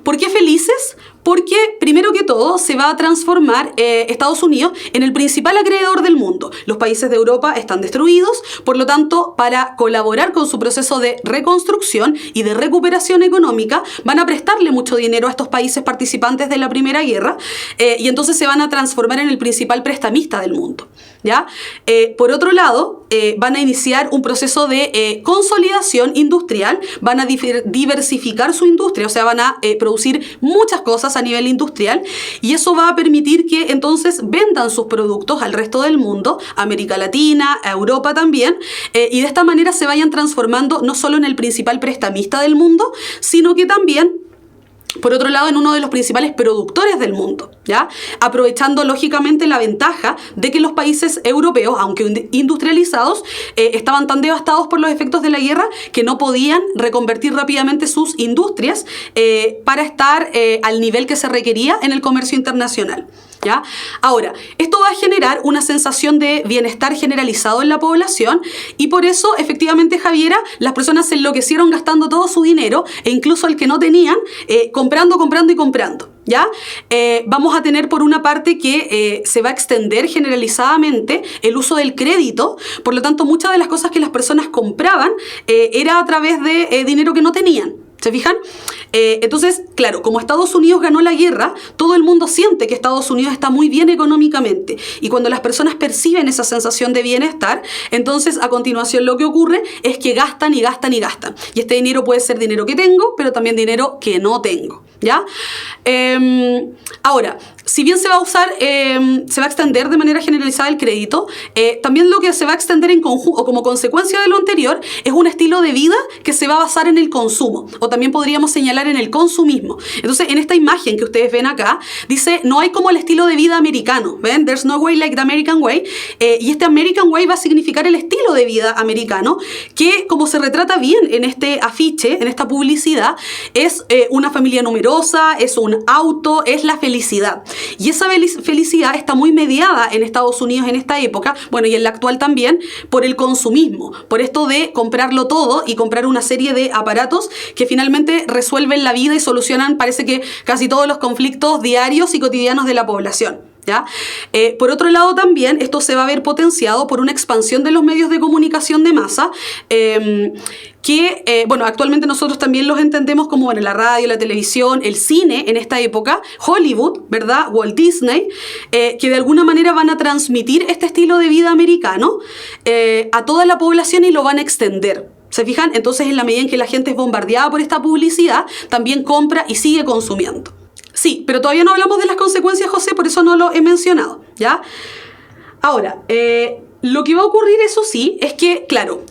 ¿Por qué felices? Porque, primero que todo, se va a transformar Estados Unidos en el principal acreedor del mundo. Los países de Europa están destruidos, por lo tanto, para colaborar con su proceso de reconstrucción y de recuperación económica, van a prestarle mucho dinero a estos países participantes de la Primera Guerra, y entonces se van a transformar en el principal prestamista del mundo, ¿ya? Por otro lado, van a iniciar un proceso de consolidación industrial, van a diversificar su industria, o sea, van a producir muchas cosas a nivel industrial, y eso va a permitir que entonces vendan sus productos al resto del mundo, a América Latina, a Europa también, y de esta manera se vayan transformando no solo en el principal prestamista del mundo, sino que también, por otro lado, en uno de los principales productores del mundo, ¿ya? Aprovechando lógicamente la ventaja de que los países europeos, aunque industrializados, estaban tan devastados por los efectos de la guerra que no podían reconvertir rápidamente sus industrias para estar al nivel que se requería en el comercio internacional, ¿ya? Ahora, esto va a generar una sensación de bienestar generalizado en la población, y por eso, efectivamente, Javiera, las personas se enloquecieron gastando todo su dinero, e incluso el que no tenían, comprando y comprando, ¿ya? Vamos a tener por una parte que se va a extender generalizadamente el uso del crédito, por lo tanto muchas de las cosas que las personas compraban era a través de dinero que no tenían. ¿Se fijan? Entonces, claro, como Estados Unidos ganó la guerra, todo el mundo siente que Estados Unidos está muy bien económicamente. Y cuando las personas perciben esa sensación de bienestar, entonces a continuación lo que ocurre es que gastan y gastan y gastan. Y este dinero puede ser dinero que tengo, pero también dinero que no tengo, ¿ya? Ahora, si bien se va a usar, se va a extender de manera generalizada el crédito, también lo que se va a extender en conjunto, o como consecuencia de lo anterior, es un estilo de vida que se va a basar en el consumo, o también podríamos señalar en el consumismo. Entonces, en esta imagen que ustedes ven acá, dice, no hay como el estilo de vida americano, ¿ven? There's no way like the American way, y este American way va a significar el estilo de vida americano, que como se retrata bien en este afiche, en esta publicidad, es una familia numerosa, es un auto, es la felicidad. Y esa felicidad está muy mediada en Estados Unidos en esta época, bueno, y en la actual también, por el consumismo, por esto de comprarlo todo y comprar una serie de aparatos que finalmente resuelven la vida y solucionan, parece que casi todos los conflictos diarios y cotidianos de la población, ¿ya? Por otro lado también esto se va a ver potenciado por una expansión de los medios de comunicación de masa, que, actualmente nosotros también los entendemos como la radio, la televisión, el cine en esta época, Hollywood, ¿verdad? Walt Disney, que de alguna manera van a transmitir este estilo de vida americano a toda la población y lo van a extender, ¿Se fijan? Entonces, en la medida en que la gente es bombardeada por esta publicidad, también compra y sigue consumiendo. Sí, pero todavía no hablamos de las consecuencias, José, por eso no lo he mencionado, ¿ya? Ahora, lo que va a ocurrir, eso sí, es que, claro,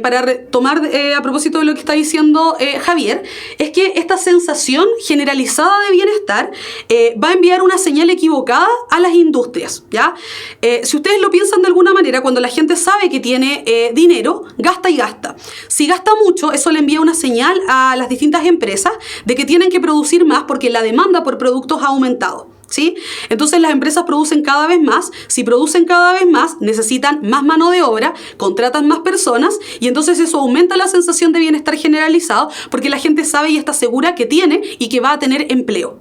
para retomar a propósito de lo que está diciendo Javier, es que esta sensación generalizada de bienestar va a enviar una señal equivocada a las industrias, ¿ya? Si ustedes lo piensan de alguna manera, cuando la gente sabe que tiene dinero, gasta y gasta. Si gasta mucho, eso le envía una señal a las distintas empresas de que tienen que producir más porque la demanda por productos ha aumentado, ¿sí? Entonces las empresas producen cada vez más. Si producen cada vez más, necesitan más mano de obra, contratan más personas y entonces eso aumenta la sensación de bienestar generalizado porque la gente sabe y está segura que tiene y que va a tener empleo.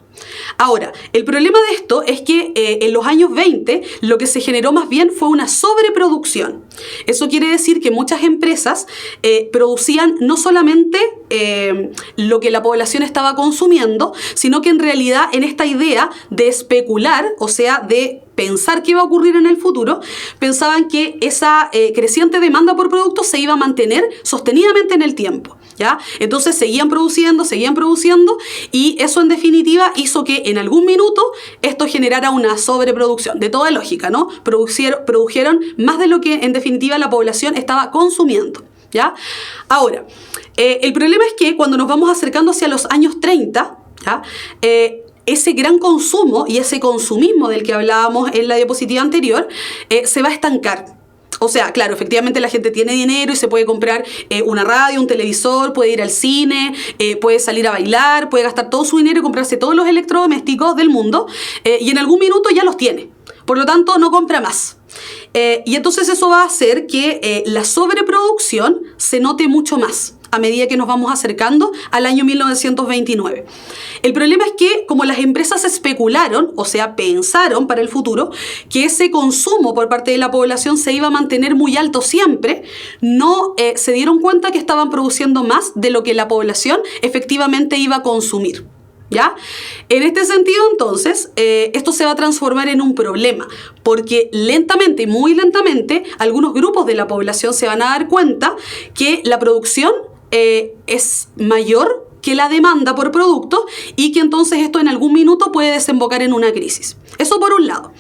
Ahora, el problema de esto es que en los años 20 lo que se generó más bien fue una sobreproducción. Eso quiere decir que muchas empresas producían no solamente lo que la población estaba consumiendo, sino que en realidad en esta idea de especular, o sea, de pensar qué iba a ocurrir en el futuro, pensaban que esa creciente demanda por productos se iba a mantener sostenidamente en el tiempo, ¿ya? Entonces seguían produciendo y eso en definitiva hizo que en algún minuto esto generara una sobreproducción, de toda lógica, ¿no? Produjeron más de lo que en definitiva la población estaba consumiendo, ¿ya? Ahora, el problema es que cuando nos vamos acercando hacia los años 30, ¿ya? Ese gran consumo y ese consumismo del que hablábamos en la diapositiva anterior se va a estancar. O sea, claro, efectivamente la gente tiene dinero y se puede comprar una radio, un televisor, puede ir al cine, puede salir a bailar, puede gastar todo su dinero y comprarse todos los electrodomésticos del mundo y en algún minuto ya los tiene. Por lo tanto, no compra más. Y entonces eso va a hacer que la sobreproducción se note mucho más a medida que nos vamos acercando al año 1929. El problema es que como las empresas especularon, o sea, pensaron para el futuro, que ese consumo por parte de la población se iba a mantener muy alto siempre, no se dieron cuenta que estaban produciendo más de lo que la población efectivamente iba a consumir, ¿ya? En este sentido, entonces, esto se va a transformar en un problema, porque lentamente, muy lentamente, algunos grupos de la población se van a dar cuenta que la producción es mayor que la demanda por producto y que entonces esto en algún minuto puede desembocar en una crisis. Eso por un lado.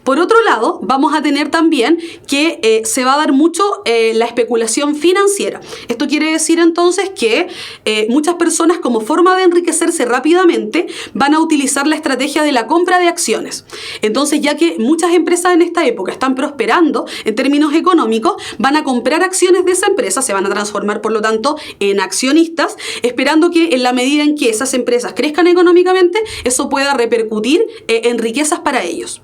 Por otro lado, vamos a tener también que se va a dar mucho la especulación financiera. Esto quiere decir entonces que muchas personas como forma de enriquecerse rápidamente van a utilizar la estrategia de la compra de acciones. Entonces, ya que muchas empresas en esta época están prosperando en términos económicos, van a comprar acciones de esa empresa, se van a transformar por lo tanto en accionistas, esperando que en la medida en que esas empresas crezcan económicamente, eso pueda repercutir en riquezas para ellos.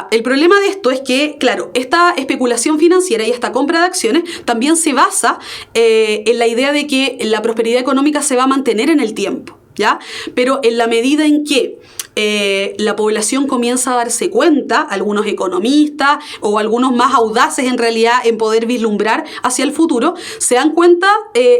El problema de esto es que, claro, esta especulación financiera y esta compra de acciones también se basa en la idea de que la prosperidad económica se va a mantener en el tiempo, ¿ya? Pero en la medida en que la población comienza a darse cuenta, algunos economistas o algunos más audaces en realidad en poder vislumbrar hacia el futuro, se dan cuenta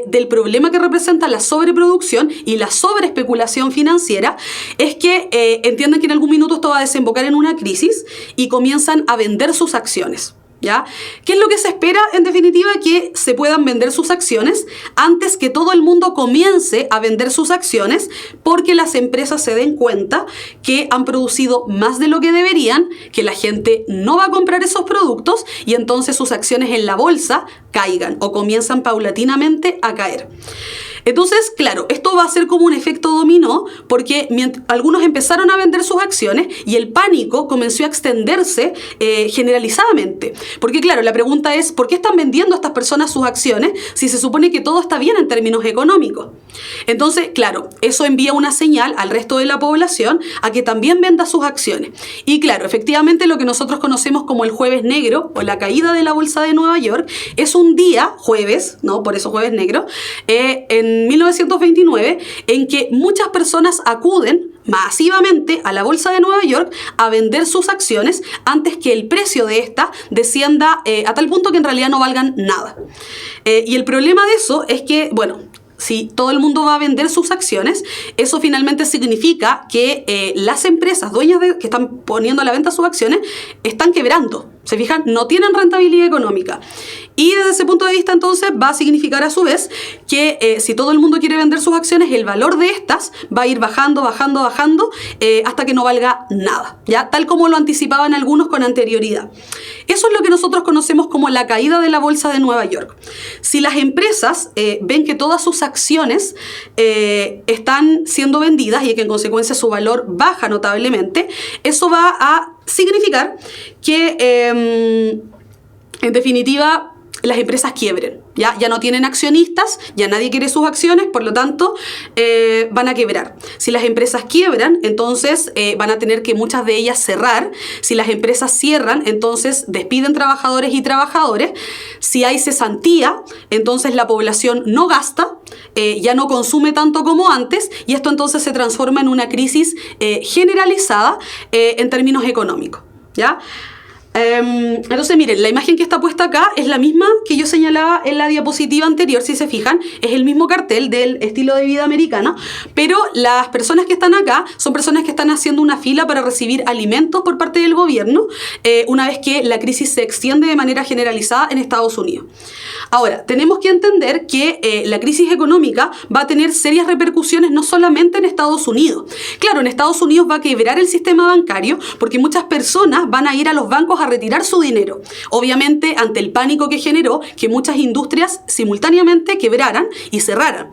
del problema que representa la sobreproducción y la sobreespeculación financiera, es que entienden que en algún minuto esto va a desembocar en una crisis y comienzan a vender sus acciones, ¿ya? ¿Qué es lo que se espera? En definitiva, que se puedan vender sus acciones antes que todo el mundo comience a vender sus acciones, porque las empresas se den cuenta que han producido más de lo que deberían, que la gente no va a comprar esos productos y entonces sus acciones en la bolsa caigan o comienzan paulatinamente a caer. Entonces, claro, esto va a ser como un efecto dominó porque algunos empezaron a vender sus acciones y el pánico comenzó a extenderse generalizadamente. Porque, claro, la pregunta es, ¿por qué están vendiendo estas personas sus acciones si se supone que todo está bien en términos económicos? Entonces, claro, eso envía una señal al resto de la población a que también venda sus acciones. Y, claro, efectivamente lo que nosotros conocemos como el jueves negro o la caída de la bolsa de Nueva York es un día, jueves, ¿no? Por eso jueves negro, en 1929, en que muchas personas acuden masivamente a la bolsa de Nueva York a vender sus acciones antes que el precio de esta descienda a tal punto que en realidad no valgan nada. Y el problema de eso es que, bueno, si todo el mundo va a vender sus acciones, eso finalmente significa que las empresas dueñas que están poniendo a la venta sus acciones están quebrando, ¿Se fijan? No tienen rentabilidad económica. Y desde ese punto de vista, entonces, va a significar a su vez que si todo el mundo quiere vender sus acciones, el valor de estas va a ir bajando, hasta que no valga nada, ¿ya? Tal como lo anticipaban algunos con anterioridad. Eso es lo que nosotros conocemos como la caída de la bolsa de Nueva York. Si las empresas ven que todas sus acciones están siendo vendidas y que en consecuencia su valor baja notablemente, eso va a significar que en definitiva las empresas quiebren. Ya no tienen accionistas, ya nadie quiere sus acciones, por lo tanto van a quebrar. Si las empresas quiebran, entonces van a tener que muchas de ellas cerrar. Si las empresas cierran, entonces despiden trabajadores y trabajadores. Si hay cesantía, entonces la población no gasta, ya no consume tanto como antes, y esto entonces se transforma en una crisis generalizada en términos económicos, ¿ya? Entonces miren, la imagen que está puesta acá es la misma que yo señalaba en la diapositiva anterior, si se fijan, es el mismo cartel del estilo de vida americano, pero las personas que están acá son personas que están haciendo una fila para recibir alimentos por parte del gobierno una vez que la crisis se extiende de manera generalizada en Estados Unidos. Ahora, tenemos que entender que la crisis económica va a tener serias repercusiones no solamente en Estados Unidos. Claro, en Estados Unidos va a quebrar el sistema bancario porque muchas personas van a ir a los bancos a retirar su dinero. Obviamente, ante el pánico que generó que muchas industrias simultáneamente quebraran y cerraran.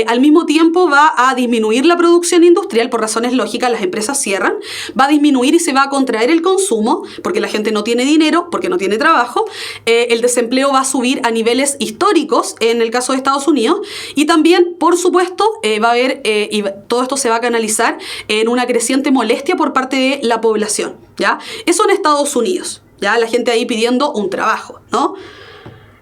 Al mismo tiempo va a disminuir la producción industrial por razones lógicas, las empresas cierran, va a disminuir y se va a contraer el consumo porque la gente no tiene dinero, porque no tiene trabajo, el desempleo va a subir a niveles históricos en el caso de Estados Unidos y también, por supuesto, va a haber, y todo esto se va a canalizar en una creciente molestia por parte de la población, ¿ya? Eso en Estados Unidos, ¿ya? La gente ahí pidiendo un trabajo, ¿no?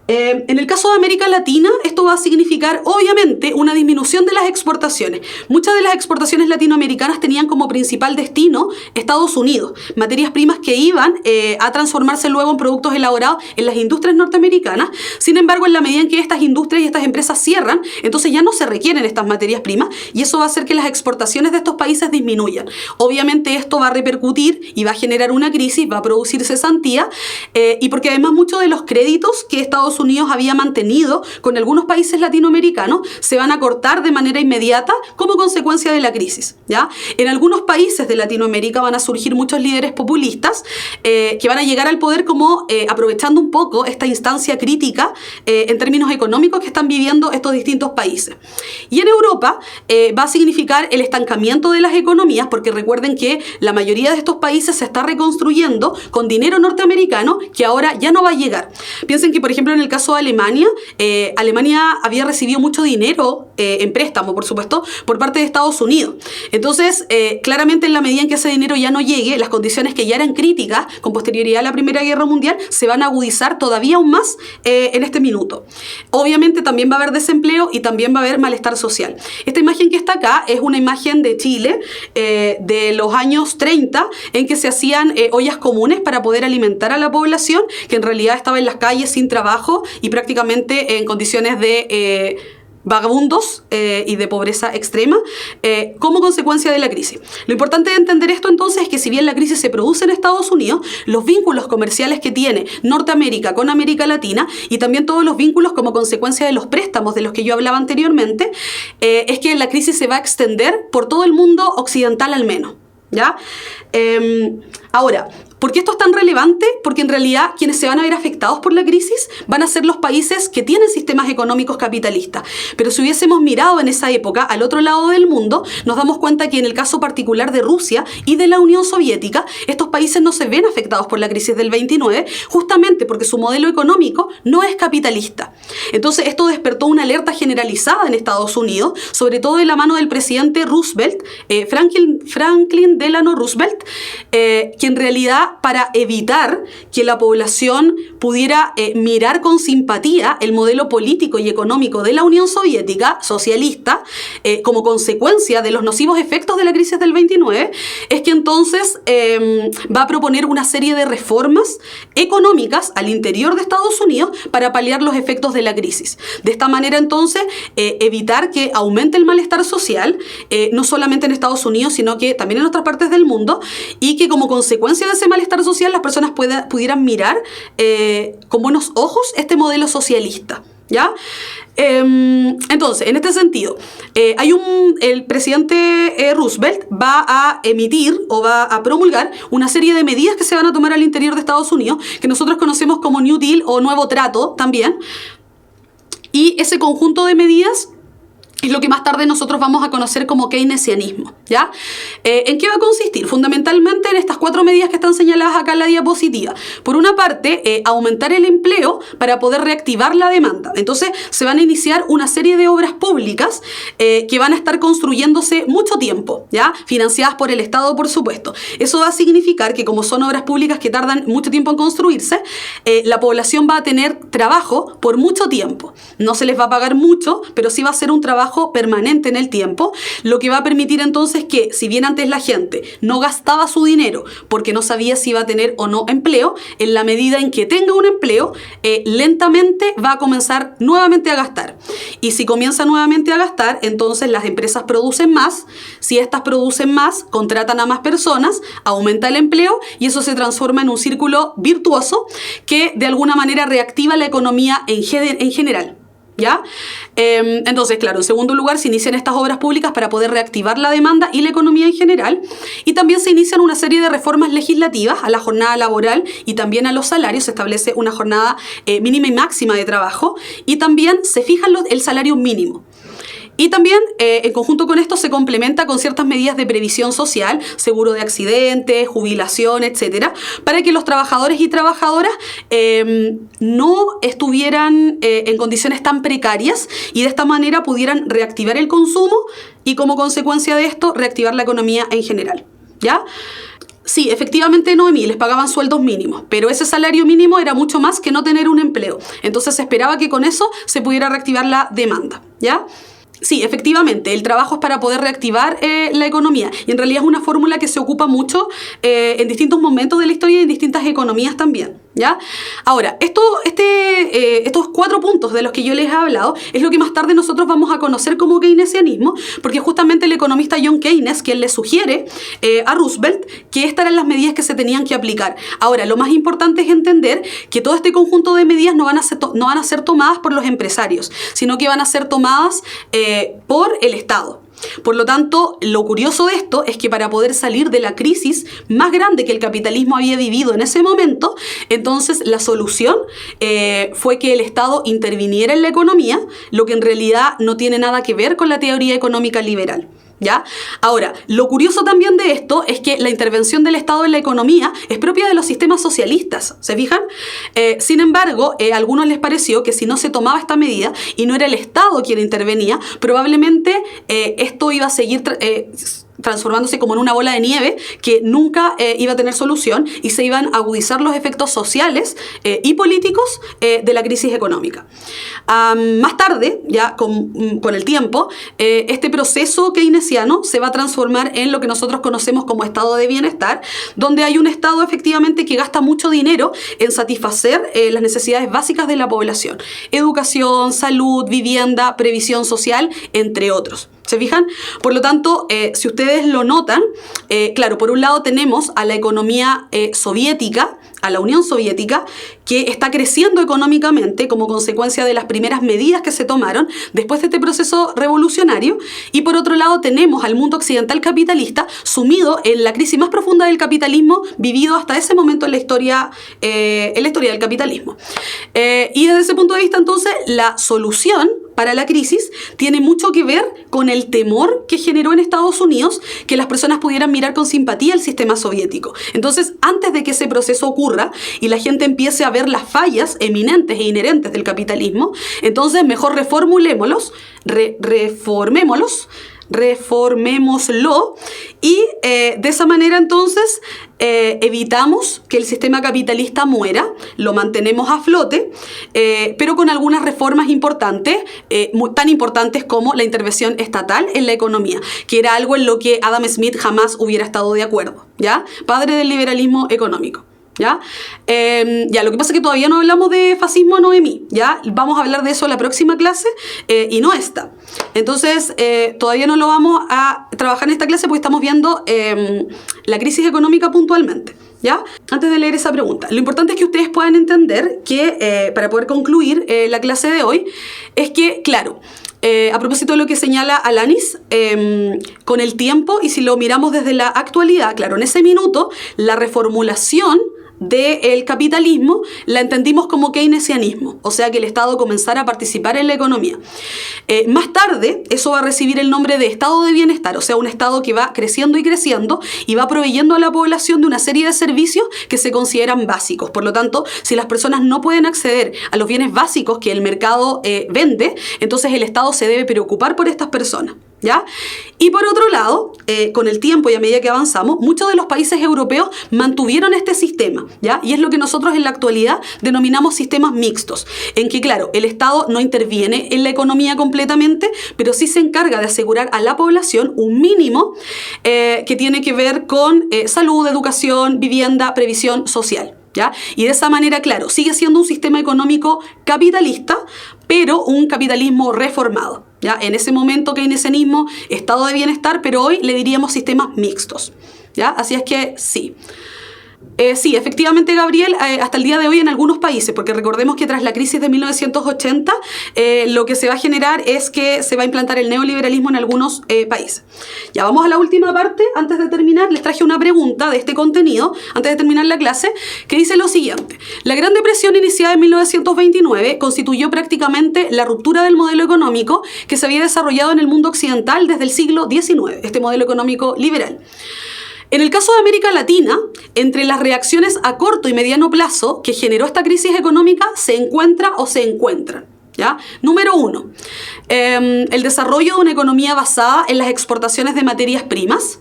En el caso de América Latina, esto va a significar obviamente una disminución de las exportaciones. Muchas de las exportaciones latinoamericanas tenían como principal destino Estados Unidos, materias primas que iban a transformarse luego en productos elaborados en las industrias norteamericanas. Sin embargo, en la medida en que estas industrias y estas empresas cierran, entonces ya no se requieren estas materias primas y eso va a hacer que las exportaciones de estos países disminuyan. Obviamente esto va a repercutir y va a generar una crisis, va a producir cesantía y porque además muchos de los créditos que Estados Unidos había mantenido con algunos países latinoamericanos se van a cortar de manera inmediata como consecuencia de la crisis, ¿ya? En algunos países de Latinoamérica van a surgir muchos líderes populistas que van a llegar al poder como aprovechando un poco esta instancia crítica en términos económicos que están viviendo estos distintos países. Y en Europa va a significar el estancamiento de las economías porque recuerden que la mayoría de estos países se está reconstruyendo con dinero norteamericano que ahora ya no va a llegar. Piensen que, por ejemplo, en el caso de Alemania, Alemania había recibido mucho dinero en préstamo, por supuesto, por parte de Estados Unidos. Entonces, claramente en la medida en que ese dinero ya no llegue, las condiciones que ya eran críticas con posterioridad a la Primera Guerra Mundial se van a agudizar todavía aún más en este minuto. Obviamente también va a haber desempleo y también va a haber malestar social. Esta imagen que está acá es una imagen de Chile de los años 30 en que se hacían ollas comunes para poder alimentar a la población que en realidad estaba en las calles sin trabajo y prácticamente en condiciones de vagabundos y de pobreza extrema como consecuencia de la crisis. Lo importante de entender esto entonces es que si bien la crisis se produce en Estados Unidos, los vínculos comerciales que tiene Norteamérica con América Latina y también todos los vínculos como consecuencia de los préstamos de los que yo hablaba anteriormente, es que la crisis se va a extender por todo el mundo occidental al menos, ¿ya? Ahora, ¿por qué esto es tan relevante? Porque en realidad quienes se van a ver afectados por la crisis van a ser los países que tienen sistemas económicos capitalistas. Pero si hubiésemos mirado en esa época al otro lado del mundo, nos damos cuenta que en el caso particular de Rusia y de la Unión Soviética, estos países no se ven afectados por la crisis del 29, justamente porque su modelo económico no es capitalista. Entonces esto despertó una alerta generalizada en Estados Unidos, sobre todo de la mano del presidente Roosevelt, Franklin Delano Roosevelt, que en realidad para evitar que la población pudiera mirar con simpatía el modelo político y económico de la Unión Soviética socialista como consecuencia de los nocivos efectos de la crisis del 29, es que entonces va a proponer una serie de reformas económicas al interior de Estados Unidos para paliar los efectos de la crisis. De esta manera entonces evitar que aumente el malestar social, no solamente en Estados Unidos, sino que también en otras partes del mundo, y que como consecuencia de ese malestar social las personas pudieran mirar con buenos ojos este modelo socialista, ¿ya? Entonces, en este sentido, el presidente Roosevelt va a emitir o va a promulgar una serie de medidas que se van a tomar al interior de Estados Unidos, que nosotros conocemos como New Deal o Nuevo Trato también. Y ese conjunto de medidas es lo que más tarde nosotros vamos a conocer como keynesianismo, ¿ya? ¿En qué va a consistir? Fundamentalmente en estas 4 medidas que están señaladas acá en la diapositiva. Por una parte, aumentar el empleo para poder reactivar la demanda. Entonces, se van a iniciar una serie de obras públicas que van a estar construyéndose mucho tiempo, ¿ya? Financiadas por el Estado, por supuesto. Eso va a significar que como son obras públicas que tardan mucho tiempo en construirse, la población va a tener trabajo por mucho tiempo. No se les va a pagar mucho, pero sí va a ser un trabajo permanente en el tiempo, lo que va a permitir entonces que, si bien antes la gente no gastaba su dinero porque no sabía si iba a tener o no empleo, en la medida en que tenga un empleo, lentamente va a comenzar nuevamente a gastar. Y si comienza nuevamente a gastar, entonces las empresas producen más. Si estas producen más, contratan a más personas, aumenta el empleo y eso se transforma en un círculo virtuoso que de alguna manera reactiva la economía en general, ¿ya? Entonces, claro, en segundo lugar se inician estas obras públicas para poder reactivar la demanda y la economía en general, y también se inician una serie de reformas legislativas a la jornada laboral y también a los salarios. Se establece una jornada mínima y máxima de trabajo y también se fija el salario mínimo. Y también, en conjunto con esto, se complementa con ciertas medidas de previsión social, seguro de accidentes, jubilación, etcétera, para que los trabajadores y trabajadoras no estuvieran en condiciones tan precarias y de esta manera pudieran reactivar el consumo y, como consecuencia de esto, reactivar la economía en general, ¿ya? Sí, efectivamente, Noemí, les pagaban sueldos mínimos, pero ese salario mínimo era mucho más que no tener un empleo. Entonces se esperaba que con eso se pudiera reactivar la demanda, ¿ya? Sí, efectivamente, el trabajo es para poder reactivar la economía, y en realidad es una fórmula que se ocupa mucho en distintos momentos de la historia y en distintas economías también, ¿ya? Ahora, estos 4 puntos de los que yo les he hablado es lo que más tarde nosotros vamos a conocer como keynesianismo, porque justamente el economista John Keynes, quien le sugiere a Roosevelt que estas eran las medidas que se tenían que aplicar. Ahora, lo más importante es entender que todo este conjunto de medidas no van a ser tomadas por los empresarios, sino que van a ser tomadas por el Estado. Por lo tanto, lo curioso de esto es que para poder salir de la crisis más grande que el capitalismo había vivido en ese momento, entonces la solución fue que el Estado interviniera en la economía, lo que en realidad no tiene nada que ver con la teoría económica liberal, ¿ya? Ahora, lo curioso también de esto es que la intervención del Estado en la economía es propia de los sistemas socialistas, ¿se fijan? Sin embargo, a algunos les pareció que si no se tomaba esta medida y no era el Estado quien intervenía, probablemente esto iba a seguir transformándose como en una bola de nieve que nunca iba a tener solución y se iban a agudizar los efectos sociales y políticos de la crisis económica. Más tarde, ya con el tiempo, este proceso keynesiano se va a transformar en lo que nosotros conocemos como estado de bienestar, donde hay un Estado efectivamente que gasta mucho dinero en satisfacer las necesidades básicas de la población: educación, salud, vivienda, previsión social, entre otros. ¿Se fijan? Por lo tanto, si ustedes lo notan, claro, por un lado tenemos a la economía soviética, a la Unión Soviética, que está creciendo económicamente como consecuencia de las primeras medidas que se tomaron después de este proceso revolucionario, y por otro lado tenemos al mundo occidental capitalista sumido en la crisis más profunda del capitalismo vivido hasta ese momento en la historia del capitalismo. Y desde ese punto de vista, entonces, la solución para la crisis tiene mucho que ver con el temor que generó en Estados Unidos que las personas pudieran mirar con simpatía el sistema soviético. Entonces, antes de que ese proceso ocurra y la gente empiece a ver las fallas eminentes e inherentes del capitalismo, entonces mejor reformémoslo y de esa manera entonces evitamos que el sistema capitalista muera, lo mantenemos a flote, pero con algunas reformas importantes, tan importantes como la intervención estatal en la economía, que era algo en lo que Adam Smith jamás hubiera estado de acuerdo, ¿ya? Padre del liberalismo económico. ¿Ya? Lo que pasa es que todavía no hablamos de fascismo, Noemí, ¿ya? Vamos a hablar de eso en la próxima clase y no esta. Entonces, todavía no lo vamos a trabajar en esta clase porque estamos viendo la crisis económica puntualmente, ¿Ya? Antes de leer esa pregunta, lo importante es que ustedes puedan entender que, para poder concluir la clase de hoy, es que, claro, a propósito de lo que señala Alanis, con el tiempo, y si lo miramos desde la actualidad, claro, en ese minuto, la reformulación del capitalismo la entendimos como keynesianismo, o sea que el Estado comenzara a participar en la economía. Más tarde eso va a recibir el nombre de estado de bienestar, o sea, un estado que va creciendo y creciendo y va proveyendo a la población de una serie de servicios que se consideran básicos. Por lo tanto, si las personas no pueden acceder a los bienes básicos que el mercado vende, entonces el Estado se debe preocupar por estas personas, ¿ya? Y por otro lado, con el tiempo y a medida que avanzamos, muchos de los países europeos mantuvieron este sistema, ¿ya? Y es lo que nosotros en la actualidad denominamos sistemas mixtos, en que, claro, el Estado no interviene en la economía completamente, pero sí se encarga de asegurar a la población un mínimo que tiene que ver con salud, educación, vivienda, previsión social, ¿ya? Y de esa manera, claro, sigue siendo un sistema económico capitalista, pero un capitalismo reformado, ¿ya? En ese momento keynesianismo, estado de bienestar, pero hoy le diríamos sistemas mixtos, ¿ya? Así es que sí. Sí, efectivamente, Gabriel, hasta el día de hoy en algunos países, porque recordemos que tras la crisis de 1980, lo que se va a generar es que se va a implantar el neoliberalismo en algunos países. Ya vamos a la última parte. Antes de terminar, les traje una pregunta de este contenido, antes de terminar la clase, que dice lo siguiente. La Gran Depresión iniciada en 1929 constituyó prácticamente la ruptura del modelo económico que se había desarrollado en el mundo occidental desde el siglo XIX, este modelo económico liberal. En el caso de América Latina, entre las reacciones a corto y mediano plazo que generó esta crisis económica se encuentran. ¿Ya? Número 1, el desarrollo de una economía basada en las exportaciones de materias primas.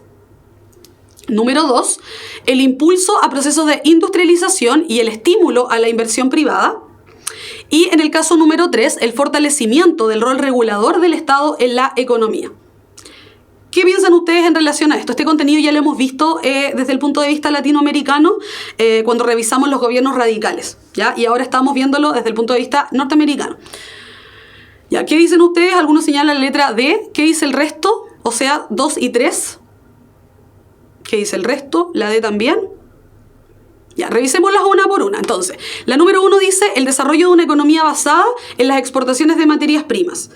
Número 2, el impulso a procesos de industrialización y el estímulo a la inversión privada. Y en el caso número 3, el fortalecimiento del rol regulador del Estado en la economía. ¿Qué piensan ustedes en relación a esto? Este contenido ya lo hemos visto desde el punto de vista latinoamericano cuando revisamos los gobiernos radicales, ¿ya? Y ahora estamos viéndolo desde el punto de vista norteamericano. ¿Ya? ¿Qué dicen ustedes? Algunos señalan la letra D. ¿Qué dice el resto? O sea, 2 y 3. ¿Qué dice el resto? La D también. Ya, revisémoslas una por una. Entonces, la número 1 dice el desarrollo de una economía basada en las exportaciones de materias primas.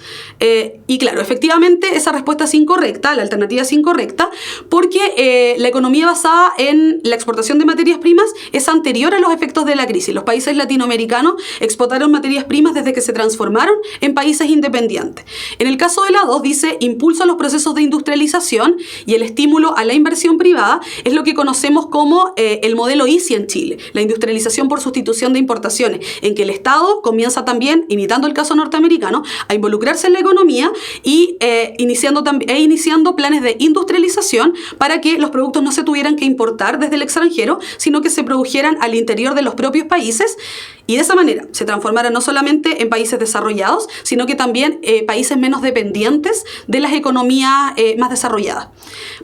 Y claro, efectivamente esa respuesta es incorrecta, la alternativa es incorrecta, porque la economía basada en la exportación de materias primas es anterior a los efectos de la crisis. Los países latinoamericanos exportaron materias primas desde que se transformaron en países independientes. En el caso de la 2 dice impulso a los procesos de industrialización y el estímulo a la inversión privada, es lo que conocemos como el modelo ISI en Chile, la industrialización por sustitución de importaciones, en que el Estado comienza también, imitando el caso norteamericano, a involucrarse en la economía y iniciando planes de industrialización para que los productos no se tuvieran que importar desde el extranjero, sino que se produjeran al interior de los propios países y de esa manera se transformaran no solamente en países desarrollados, sino que también países menos dependientes de las economías más desarrolladas.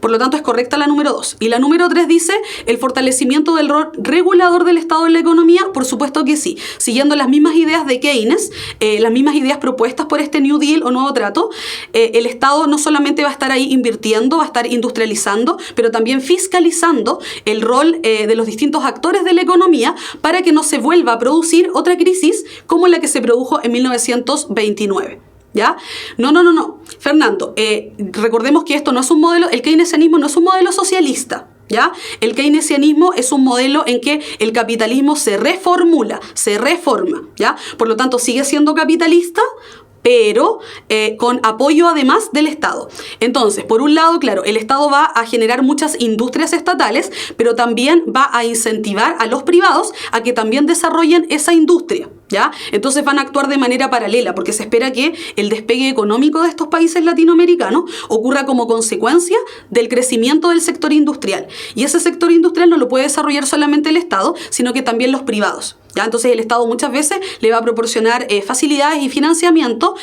Por lo tanto, es correcta la número 2. Y la número 3 dice el fortalecimiento del rol regulador del Estado en la economía. Por supuesto que sí, siguiendo las mismas ideas de Keynes, las mismas ideas propuestas por este New Deal o Nuevo Trato, el Estado no solamente va a estar ahí invirtiendo, va a estar industrializando, pero también fiscalizando el rol de los distintos actores de la economía para que no se vuelva a producir otra crisis como la que se produjo en 1929. ¿Ya? No. Fernando, recordemos que esto no es un modelo, el keynesianismo no es un modelo socialista. ¿Ya? El keynesianismo es un modelo en que el capitalismo se reformula, se reforma, ¿ya? Por lo tanto, sigue siendo capitalista, pero con apoyo además del Estado. Entonces, por un lado, claro, el Estado va a generar muchas industrias estatales, pero también va a incentivar a los privados a que también desarrollen esa industria, ¿ya? Entonces van a actuar de manera paralela, porque se espera que el despegue económico de estos países latinoamericanos ocurra como consecuencia del crecimiento del sector industrial. Y ese sector industrial no lo puede desarrollar solamente el Estado, sino que también los privados, ¿ya? Entonces el Estado muchas veces le va a proporcionar facilidades y financiamiento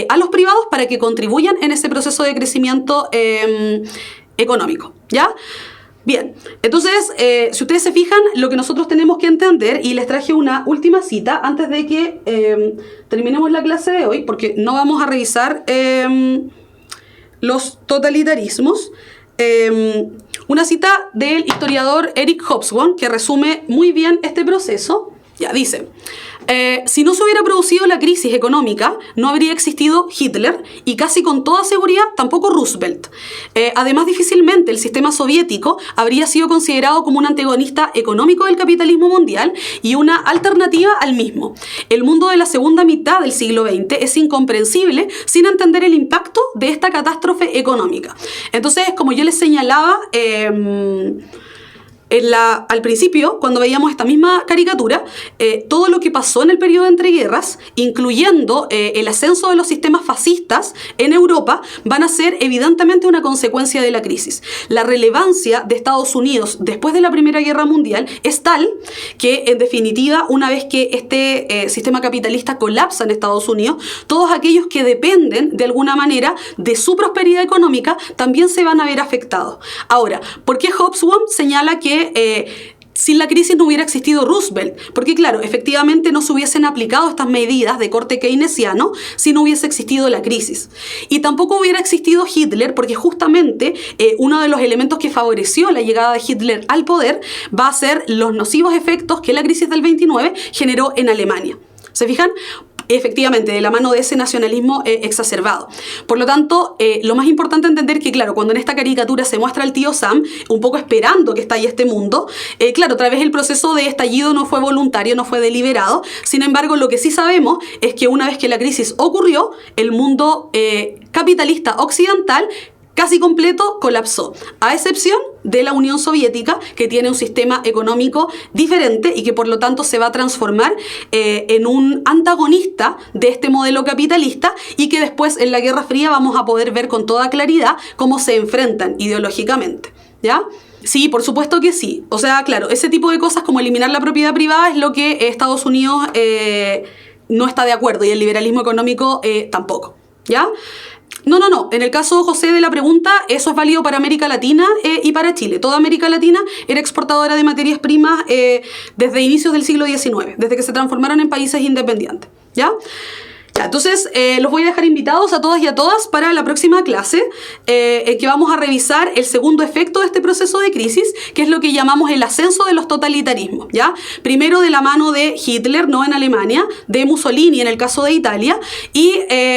a los privados para que contribuyan en ese proceso de crecimiento económico, ¿ya? Bien, entonces, si ustedes se fijan, lo que nosotros tenemos que entender, y les traje una última cita antes de que terminemos la clase de hoy, porque no vamos a revisar los totalitarismos. Una cita del historiador Eric Hobsbawm que resume muy bien este proceso. Ya dice, si no se hubiera producido la crisis económica, no habría existido Hitler y casi con toda seguridad tampoco Roosevelt. Además, difícilmente el sistema soviético habría sido considerado como un antagonista económico del capitalismo mundial y una alternativa al mismo. El mundo de la segunda mitad del siglo XX es incomprensible sin entender el impacto de esta catástrofe económica. Entonces, como yo les señalaba, al principio, cuando veíamos esta misma caricatura, todo lo que pasó en el periodo de entreguerras, incluyendo el ascenso de los sistemas fascistas en Europa, van a ser evidentemente una consecuencia de la crisis. La relevancia de Estados Unidos después de la Primera Guerra Mundial es tal que, en definitiva, una vez que este sistema capitalista colapsa en Estados Unidos, todos aquellos que dependen de alguna manera de su prosperidad económica también se van a ver afectados. Ahora, ¿por qué Hobsbawm señala que sin la crisis no hubiera existido Roosevelt? Porque claro, efectivamente no se hubiesen aplicado estas medidas de corte keynesiano si no hubiese existido la crisis. Y tampoco hubiera existido Hitler, porque justamente uno de los elementos que favoreció la llegada de Hitler al poder va a ser los nocivos efectos que la crisis del 29 generó en Alemania. ¿Se fijan? Efectivamente, de la mano de ese nacionalismo exacerbado. Por lo tanto, lo más importante entender que, claro, cuando en esta caricatura se muestra al tío Sam, un poco esperando que estalle este mundo, claro, otra vez el proceso de estallido no fue voluntario, no fue deliberado. Sin embargo, lo que sí sabemos es que una vez que la crisis ocurrió, el mundo capitalista occidental casi completo colapsó, a excepción de la Unión Soviética, que tiene un sistema económico diferente y que por lo tanto se va a transformar en un antagonista de este modelo capitalista, y que después en la Guerra Fría vamos a poder ver con toda claridad cómo se enfrentan ideológicamente, ¿ya? Sí, por supuesto que sí. O sea, claro, ese tipo de cosas como eliminar la propiedad privada es lo que Estados Unidos no está de acuerdo, y el liberalismo económico tampoco, ¿ya? No. En el caso, José, de la pregunta, eso es válido para América Latina y para Chile. Toda América Latina era exportadora de materias primas desde inicios del siglo XIX, desde que se transformaron en países independientes, ¿ya? Entonces, los voy a dejar invitados a todas y a todas para la próxima clase, en que vamos a revisar el segundo efecto de este proceso de crisis, que es lo que llamamos el ascenso de los totalitarismos, ¿ya? Primero de la mano de Hitler, no en Alemania, de Mussolini en el caso de Italia, y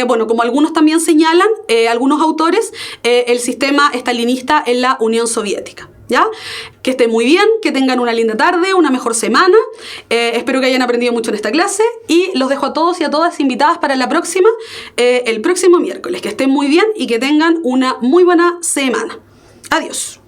bueno, como algunos también señalan, algunos autores, el sistema estalinista en la Unión Soviética. ¿Ya? Que estén muy bien, que tengan una linda tarde, una mejor semana. Espero que hayan aprendido mucho en esta clase y los dejo a todos y a todas invitadas para la próxima, el próximo miércoles. Que estén muy bien y que tengan una muy buena semana. Adiós.